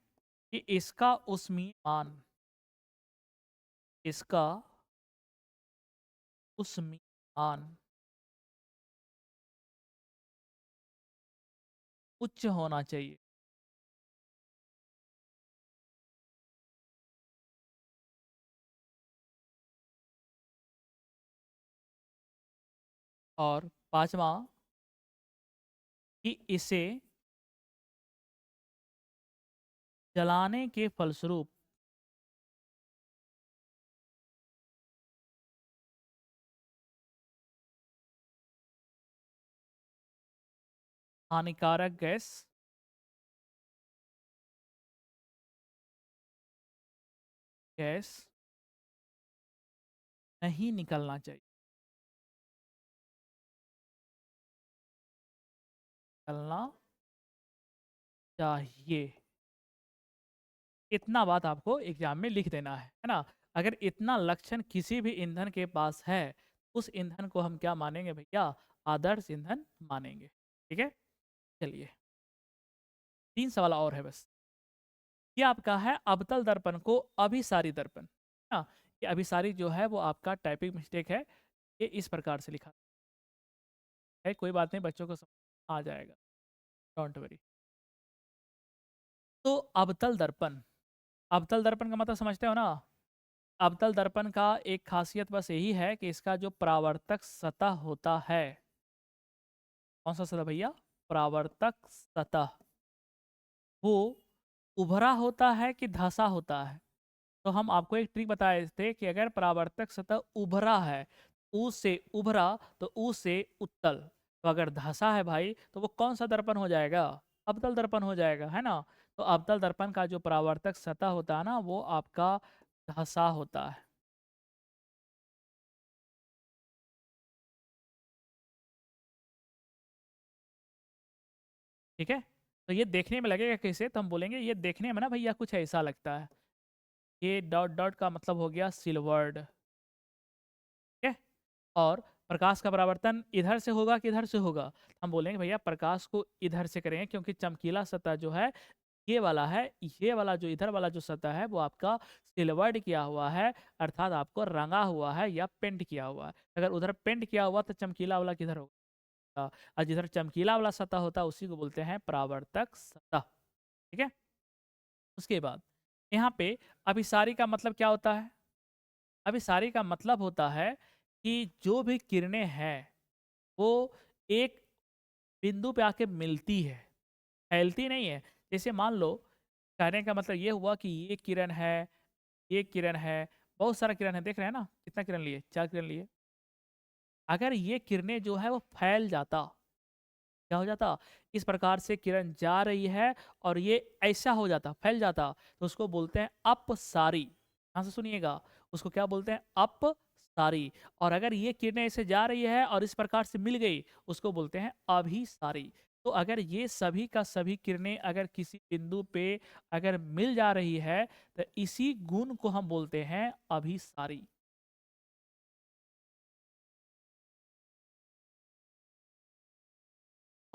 कि इसका उष्मीयमान, इसका उष्मीयमान उच्च होना चाहिए। और पांचवा कि इसे जलाने के फलस्वरूप हानिकारक गैस गैस नहीं निकलना चाहिए। निकलना चाहिए। इतना बात आपको एग्जाम में लिख देना है ना? अगर इतना लक्षण किसी भी ईंधन के पास है, उस ईंधन को हम क्या मानेंगे भैया? आदर्श ईंधन मानेंगे। ठीक है? चलिए, 3 सवाल और है बस। ये आपका है अवतल दर्पण को अभिसारी दर्पण, है ना? ये अभिसारी जो है वो आपका टाइपिंग मिस्टेक है। ये इस प्रकार से लिखा है, कोई बात नहीं, बच्चों को समझ आ जाएगा, डोंट वरी। तो अवतल दर्पण का मतलब समझते हो ना? अवतल दर्पण का एक खासियत बस यही है कि इसका जो परावर्तक सतह होता है, कौन सा सतह भैया? परावर्तक सतह, वो उभरा होता है कि धंसा होता है? तो हम आपको एक ट्रिक बताए थे कि अगर परावर्तक सतह उभरा है, ऊ से उभरा, तो ऊ से उत्तल। तो अगर धंसा है भाई, तो वो कौन सा दर्पण हो जाएगा? अवतल दर्पण हो जाएगा, है ना? तो अवतल दर्पण का जो परावर्तक सतह होता है ना, वो आपका धंसा होता है। ठीक है? तो ये देखने में लगेगा कैसे? तो हम बोलेंगे ये देखने में ना भैया कुछ ऐसा लगता है। ये डॉट डॉट का मतलब हो गया सिल्वर्ड। ठीक है? और प्रकाश का परावर्तन इधर से होगा कि इधर से होगा? हम बोलेंगे भैया प्रकाश को इधर से करेंगे, क्योंकि चमकीला सतह जो है ये वाला है। ये वाला जो इधर वाला जो सतह है वो आपका सिल्वर्ड किया हुआ है, अर्थात आपको रंगा हुआ है या पेंट किया हुआ है। अगर उधर पेंट किया हुआ तो चमकीला वाला किधर होगा? और जिधर चमकीला वाला सतह होता है उसी को बोलते हैं परावर्तक सतह। ठीक है? उसके बाद यहाँ पे अभिसारी का मतलब क्या होता है? अभिसारी का मतलब होता है कि जो भी किरणें हैं वो एक बिंदु पे आके मिलती है, फैलती नहीं है। जैसे मान लो, कहने का मतलब ये हुआ कि ये किरण है, ये किरण है, बहुत सारा किरण है, देख रहे हैं ना? कितना किरण लिए? 4 किरण लिए। अगर ये किरणें जो है वो फैल जाता, क्या हो जाता? इस प्रकार से किरण जा रही है और ये ऐसा हो जाता, फैल जाता, तो उसको बोलते हैं अपसारी। ध्यान से सुनिएगा, उसको क्या बोलते हैं? अपसारी। और अगर ये किरणें ऐसे जा रही है और इस प्रकार से मिल गई, उसको बोलते हैं अभिसारी। तो अगर ये सभी का सभी किरणें अगर किसी बिंदु पे अगर मिल जा रही है, तो इसी गुण को हम बोलते हैं अभिसारी।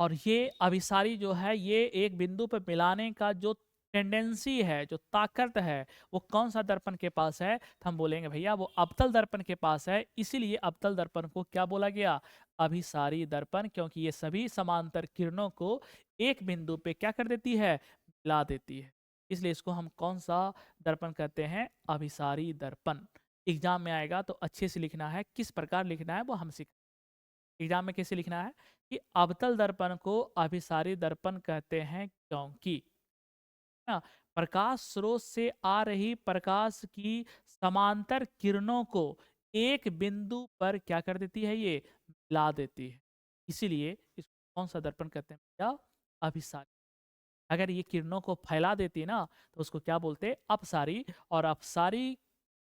और ये अभिसारी जो है, ये एक बिंदु पे मिलाने का जो टेंडेंसी है, जो ताकत है, वो कौन सा दर्पण के पास है? तो हम बोलेंगे भैया वो अवतल दर्पण के पास है। इसीलिए अवतल दर्पण को क्या बोला गया? अभिसारी दर्पण, क्योंकि ये सभी समांतर किरणों को एक बिंदु पे क्या कर देती है? मिला देती है। इसलिए इसको हम कौन सा दर्पण कहते हैं? अभिसारी दर्पण। एग्जाम में आएगा तो अच्छे से लिखना है, किस प्रकार लिखना है वो हम सीख। एग्जाम में कैसे लिखना है कि अवतल दर्पण को अभिसारी दर्पण कहते हैं, क्योंकि ना प्रकाश स्रोत से आ रही प्रकाश की समांतर किरणों को एक बिंदु पर क्या कर देती है? ये मिला देती है। इसीलिए इसको कौन सा दर्पण कहते हैं? या अभिसारी। अगर ये किरणों को फैला देती ना तो उसको क्या बोलते? अपसारी। और अपसारी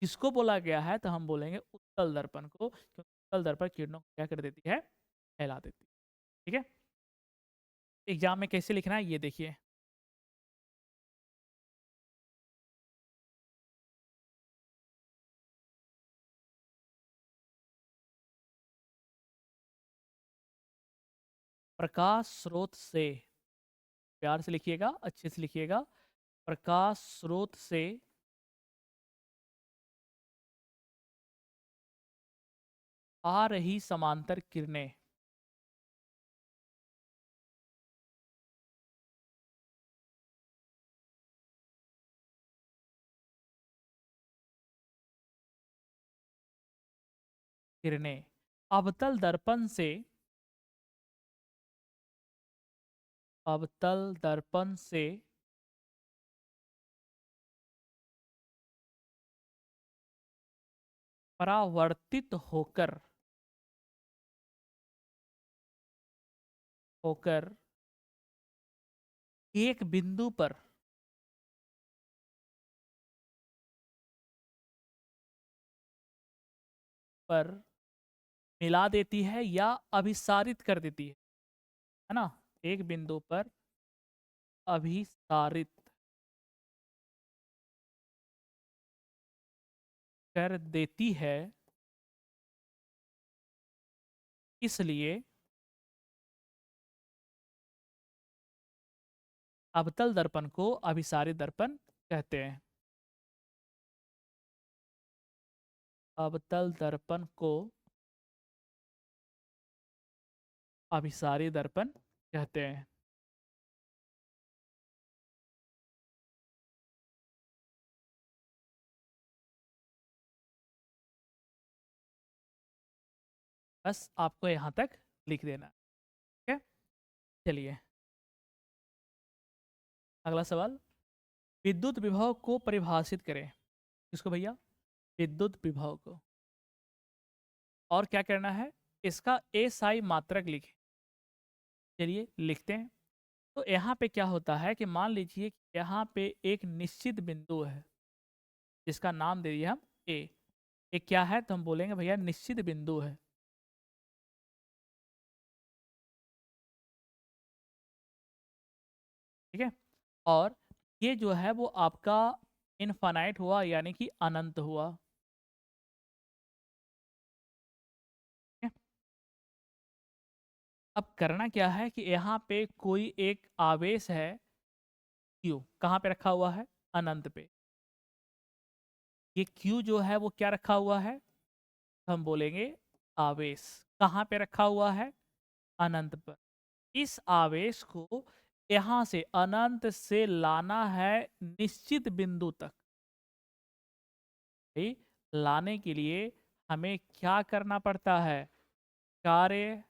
किसको बोला गया है? तो हम बोलेंगे उत्तल दर्पण को, क्योंकि उत्तल दर्पण किरणों को क्या कर देती है? फैला देती है। ठीक है। एग्जाम में कैसे लिखना है ये देखिए। प्रकाश स्रोत से, प्यार से लिखिएगा, अच्छे से लिखिएगा। प्रकाश स्रोत से आ रही समांतर किरणें किरणें अवतल दर्पण से, अवतल दर्पण से परावर्तित होकर, होकर एक बिंदु पर मिला देती है या अभिसारित कर देती है ना? एक बिंदु पर अभिसारित कर देती है। इसलिए अवतल दर्पण को अभिसारित दर्पण कहते हैं। अवतल दर्पण को अभिसारी दर्पण कहते हैं। बस आपको यहाँ तक लिख देना है। ठीक है। चलिए अगला सवाल। विद्युत विभव को परिभाषित करें। किसको भैया? विद्युत विभव को। और क्या करना है? इसका एसआई मात्रक लिखें। चलिए लिखते हैं। तो यहाँ पे क्या होता है कि मान लीजिए कि यहाँ पे एक निश्चित बिंदु है जिसका नाम दे दिए हम ए। एक क्या है? तो हम बोलेंगे भैया निश्चित बिंदु है। ठीक है। और ये जो है वो आपका इनफाइनाइट हुआ, यानी कि अनंत हुआ। ठीक है? अब करना क्या है कि यहाँ पे कोई एक आवेश है क्यू, कहाँ पे रखा हुआ है? अनंत पे। ये क्यू जो है वो क्या रखा हुआ है? हम बोलेंगे आवेश। कहाँ पे रखा हुआ है? अनंत पर। इस आवेश को यहाँ से अनंत से लाना है निश्चित बिंदु तक। भाई लाने के लिए हमें क्या करना पड़ता है? कार्य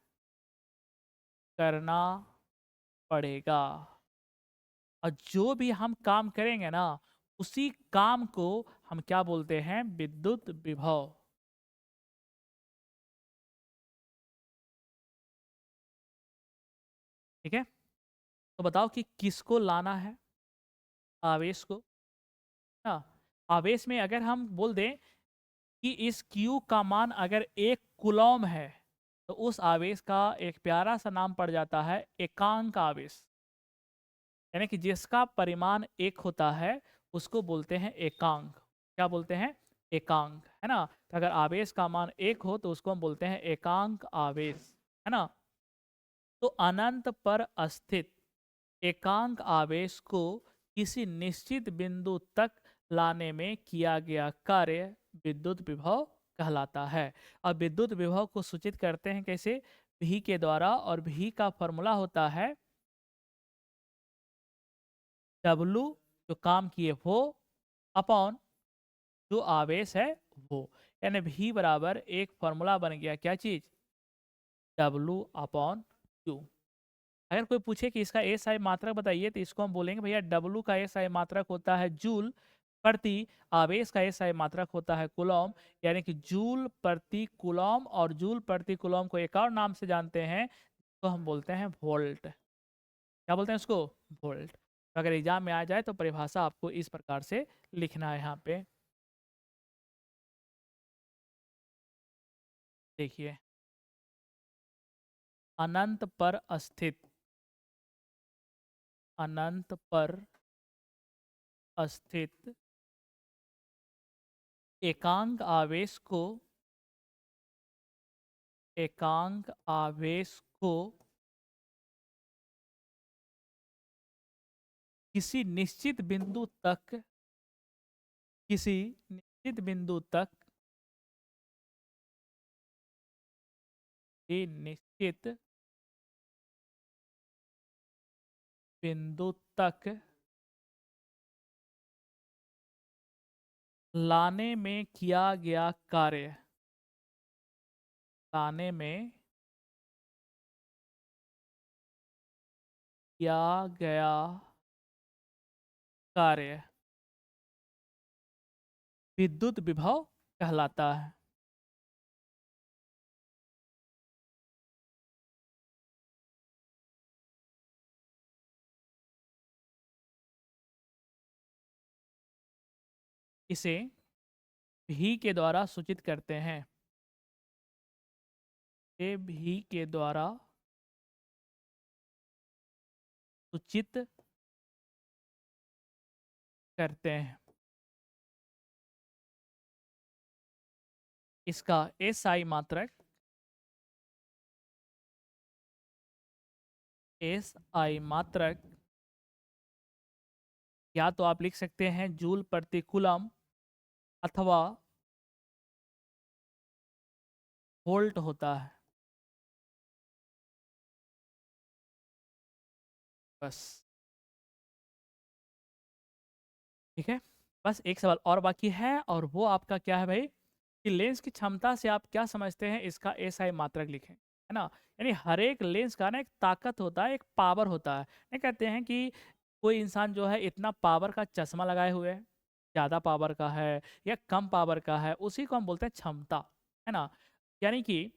करना पड़ेगा। और जो भी हम काम करेंगे ना, उसी काम को हम क्या बोलते हैं? विद्युत विभव। ठीक है। तो बताओ कि किसको लाना है? आवेश को ना। आवेश में अगर हम बोल दें कि इस Q का मान अगर 1 कूलॉम है, तो उस आवेश का एक प्यारा सा नाम पड़ जाता है एकांक आवेश। यानी कि जिसका परिमाण 1 होता है उसको बोलते हैं एकांक। क्या बोलते हैं? एकांक, है ना? तो अगर आवेश का मान 1 हो तो उसको हम बोलते हैं एकांक आवेश, है ना? तो अनंत पर स्थित एकांक आवेश को किसी निश्चित बिंदु तक लाने में किया गया कार्य विद्युत विभव कहलाता है। अब विद्युत विभव को सूचित करते हैं कैसे? भी के द्वारा, और भी का फॉर्मूला होता है W, जो काम किए वो, अपॉन जो आवेश है वो। यानी भी बराबर एक फॉर्मूला बन गया, क्या चीज? W upon Q। अगर कोई पूछे कि इसका एस आई मात्रक बताइए, तो इसको हम बोलेंगे भैया W का एस आई मात्रक होता है जूल प्रति, आवेश का एस आई मात्रक होता है कूलॉम। यानी कि जूल प्रति कूलॉम, और जूल प्रति कूलॉम को एक और नाम से जानते हैं, तो हम बोलते हैं वोल्ट। क्या बोलते हैं उसको? वोल्ट। तो अगर एग्जाम में आ जाए तो परिभाषा आपको इस प्रकार से लिखना है यहाँ पे। देखिए, अनंत पर स्थित, अनंत पर स्थित एकांक आवेश को, एकांक आवेश को किसी निश्चित बिंदु तक, किसी निश्चित बिंदु तक, ये निश्चित बिंदु तक लाने में किया गया कार्य, लाने में किया गया कार्य विद्युत विभव कहलाता है। इसे भी के द्वारा सूचित करते हैं, ये भी के द्वारा सूचित करते हैं। इसका एस आई मात्रक, एस आई मात्रक या तो आप लिख सकते हैं जूल प्रति कूलम, अथवा वोल्ट होता है। बस, ठीक है। बस एक सवाल और बाकी है, और वो आपका क्या है भाई, कि लेंस की क्षमता से आप क्या समझते हैं, इसका एस आई मात्रक लिखें, है ना। यानी हर एक लेंस का ना एक ताकत होता है, एक पावर होता है। नहीं कहते हैं कि कोई इंसान जो है इतना पावर का चश्मा लगाए हुए है, ज़्यादा पावर का है या कम पावर का है, उसी को हम बोलते हैं क्षमता, है ना। यानी कि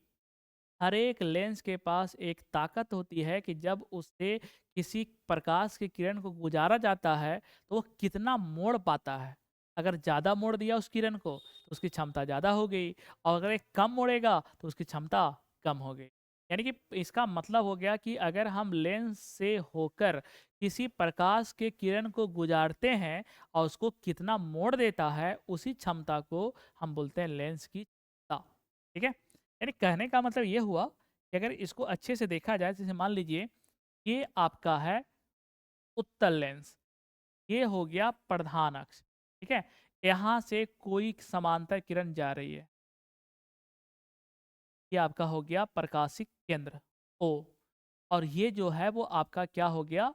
हर एक लेंस के पास एक ताकत होती है कि जब उससे किसी प्रकाश की किरण को गुजारा जाता है, तो वो कितना मोड़ पाता है। अगर ज़्यादा मोड़ दिया उस किरण को, तो उसकी क्षमता ज़्यादा हो गई, और अगर एक कम मोड़ेगा तो उसकी क्षमता कम हो गई। यानी कि इसका मतलब हो गया कि अगर हम लेंस से होकर किसी प्रकाश के किरण को गुजारते हैं और उसको कितना मोड़ देता है, उसी क्षमता को हम बोलते हैं लेंस की क्षमता। ठीक है। यानी कहने का मतलब ये हुआ कि अगर इसको अच्छे से देखा जाए, जैसे मान लीजिए ये आपका है उत्तल लेंस, ये हो गया प्रधान अक्ष, ठीक है। यहाँ से कोई समांतर किरण जा रही है, ये आपका हो गया प्रकाशिक केंद्र ओ, और ये जो है वो आपका क्या हो गया,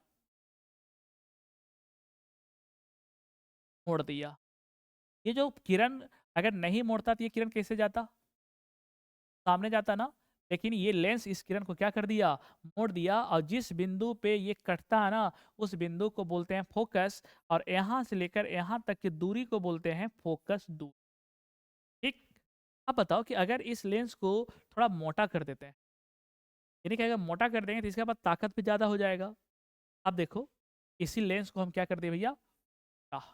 मोड़ दिया। ये जो किरण अगर नहीं मोड़ता तो ये किरण कैसे जाता? सामने जाता ना। लेकिन ये लेंस इस किरण को क्या कर दिया, मोड़ दिया, और जिस बिंदु पे ये कटता है ना, उस बिंदु को बोलते हैं फोकस, और यहाँ से लेकर यहाँ तक की दूरी को बोलते हैं फोकस दूरी। ठीक। अब बताओ कि अगर इस लेंस को थोड़ा मोटा कर देते हैं, यानी कि अगर मोटा कर देंगे तो इसके बाद ताकत भी ज़्यादा हो जाएगा। अब देखो, इसी लेंस को हम क्या कर दिए भैया, आह,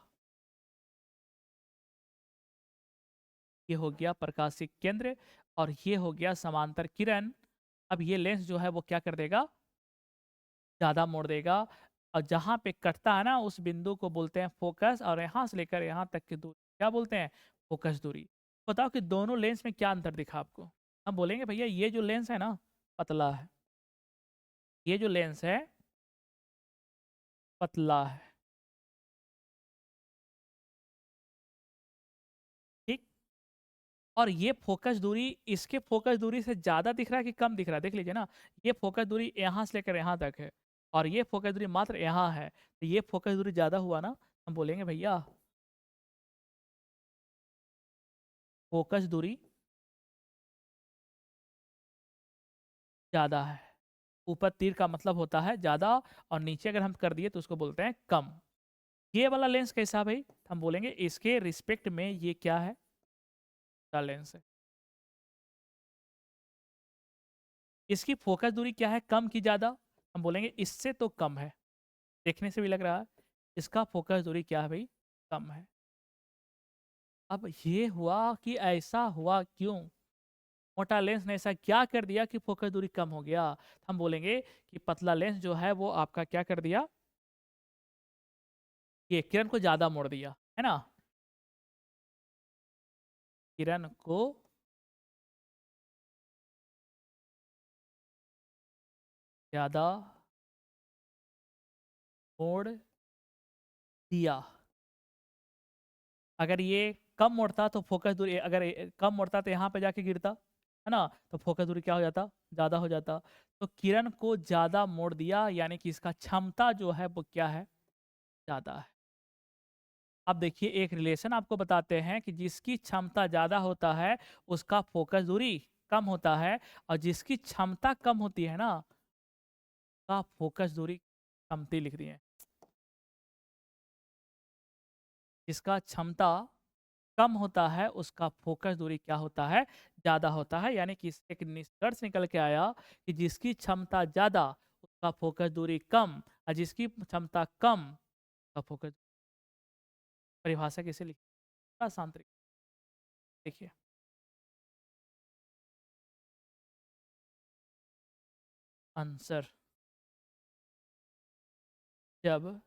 ये हो गया प्रकाशिक केंद्र, और ये हो गया समांतर किरण। अब ये लेंस जो है वो क्या कर देगा, ज़्यादा मोड़ देगा, और जहाँ पे कटता है ना उस बिंदु को बोलते हैं फोकस, और यहाँ से लेकर यहाँ तक की दूरी क्या बोलते हैं, फोकस दूरी। बताओ कि दोनों लेंस में क्या अंतर दिखा आपको? हम बोलेंगे भैया ये जो लेंस है ना, पतला है, ये जो लेंस है पतला है, ठीक। और ये फोकस दूरी इसके फोकस दूरी से ज़्यादा दिख रहा है कि कम दिख रहा है, देख लीजिए ना। ये फोकस दूरी यहाँ से लेकर यहाँ तक है और ये फोकस दूरी मात्र यहाँ है, तो ये फोकस दूरी ज़्यादा हुआ ना। हम बोलेंगे भैया फोकस दूरी ज़्यादा है। ऊपर तीर का मतलब होता है ज़्यादा और नीचे अगर हम कर दिए तो उसको बोलते हैं कम। ये वाला लेंस कैसा है भाई? हम बोलेंगे इसके रिस्पेक्ट में ये क्या है, क्या लेंस है। इसकी फोकस दूरी क्या है, कम की ज़्यादा? हम बोलेंगे इससे तो कम है, देखने से भी लग रहा है। इसका फोकस दूरी क्या है भाई? कम है। अब ये हुआ कि ऐसा हुआ क्यों? मोटा लेंस ने ऐसा क्या कर दिया कि फोकस दूरी कम हो गया? हम बोलेंगे कि पतला लेंस जो है वो आपका क्या कर दिया, ये किरण को ज़्यादा मोड़ दिया, है ना। किरण को ज़्यादा मोड़ दिया। अगर ये कम मोड़ता तो फोकस दूरी, अगर कम मोड़ता तो यहाँ पे जाके गिरता, है ना, तो फोकस दूरी क्या हो जाता, ज़्यादा हो जाता। तो किरण को ज़्यादा मोड़ दिया यानी कि इसका क्षमता जो है वो क्या है, ज़्यादा है। अब देखिए एक रिलेशन आपको बताते हैं कि जिसकी क्षमता ज़्यादा होता है उसका फोकस दूरी कम होता है, और जिसकी क्षमता कम होती है ना का फोकस दूरी कमती लिख दिए। जिसका क्षमता कम होता है उसका फोकस दूरी क्या होता है, ज़्यादा होता है। यानी कि इससे एक निष्कर्ष निकल के आया कि जिसकी क्षमता ज़्यादा उसका फोकस दूरी कम, और जिसकी क्षमता कम का फोकस। परिभाषा कैसे लिखी, आसान तरीके देखिए। आंसर, जब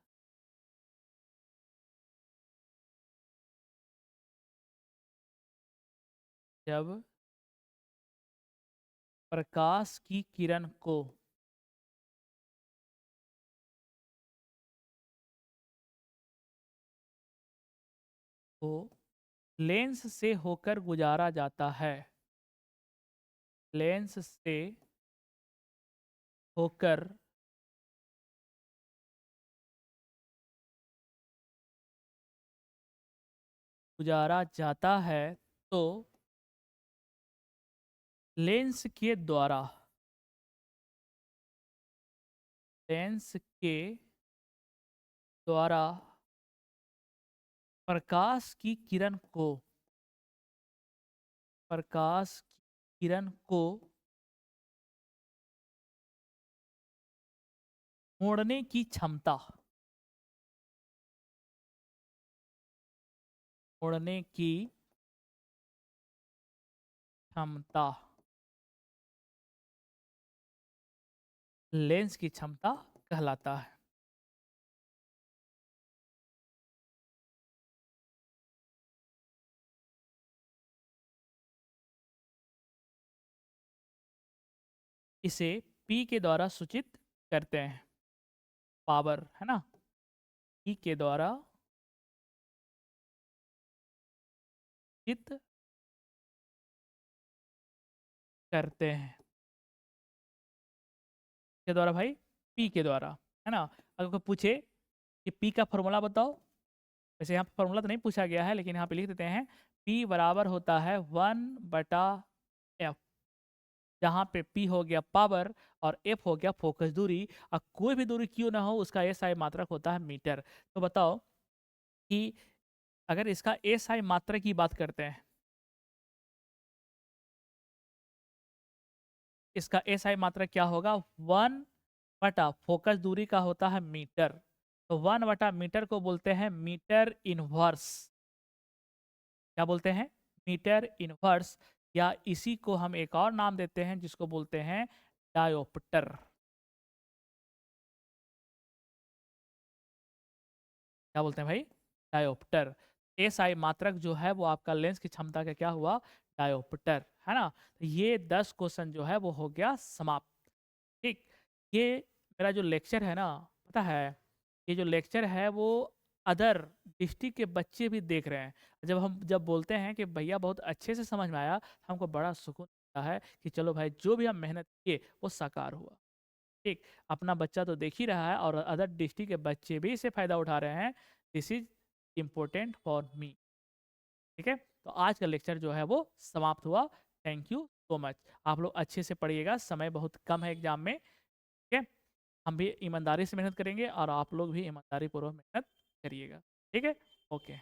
जब प्रकाश की किरण को लेंस से होकर गुजारा जाता है, लेंस से होकर गुजारा जाता है, तो लेंस के द्वारा, लेंस के द्वारा प्रकाश की किरण को, प्रकाश की किरण को मोड़ने की क्षमता, मोड़ने की क्षमता लेंस की क्षमता कहलाता है। इसे P के द्वारा सूचित करते हैं, पावर, है ना। P के द्वारा सूचित करते हैं, के द्वारा भाई, P के द्वारा, है ना। अगर कोई पूछे कि P का फॉर्मूला बताओ, वैसे यहाँ पे फॉर्मूला तो नहीं पूछा गया है लेकिन यहाँ पे लिख देते हैं। P बराबर होता है 1/f, जहाँ पे P हो गया पावर और F हो गया फोकस दूरी। और कोई भी दूरी क्यों ना हो उसका SI मात्रक होता है मीटर। तो बताओ कि अगर इसका SI मात्रक की बात करते हैं, इसका SI मात्रक क्या होगा, 1 बटा फोकस दूरी का होता है मीटर। तो 1/मीटर को बोलते हैं मीटर इनवर्स। क्या बोलते हैं, मीटर इनवर्स। या इसी को हम एक और नाम देते हैं जिसको बोलते हैं डायोप्टर। क्या बोलते हैं भाई, डायोप्टर। एसआई मात्रक जो है वो आपका लेंस की क्षमता का क्या हुआ, डायोप्टर, है ना। तो ये 10 क्वेश्चन जो है वो हो गया समाप्त, ठीक। ये मेरा जो लेक्चर है ना, पता है, ये जो लेक्चर है वो अदर डिस्ट्रिक्ट के बच्चे भी देख रहे हैं। जब बोलते हैं कि भैया बहुत अच्छे से समझ में आया, हमको बड़ा सुकून मिलता है कि चलो भाई जो भी हम मेहनत किए वो साकार हुआ। ठीक, अपना बच्चा तो देख ही रहा है और अदर डिस्ट्रिक्ट के बच्चे भी इससे फ़ायदा उठा रहे हैं। This is important for me. ठीक है? तो आज का लेक्चर जो है वो समाप्त हुआ। Thank you so much. आप लोग अच्छे से पढ़िएगा, समय बहुत कम है एग्ज़ाम में। ठीक है? हम भी ईमानदारी से मेहनत करेंगे और आप लोग भी ईमानदारी पूर्वक मेहनत करिएगा। ठीक है? ओके।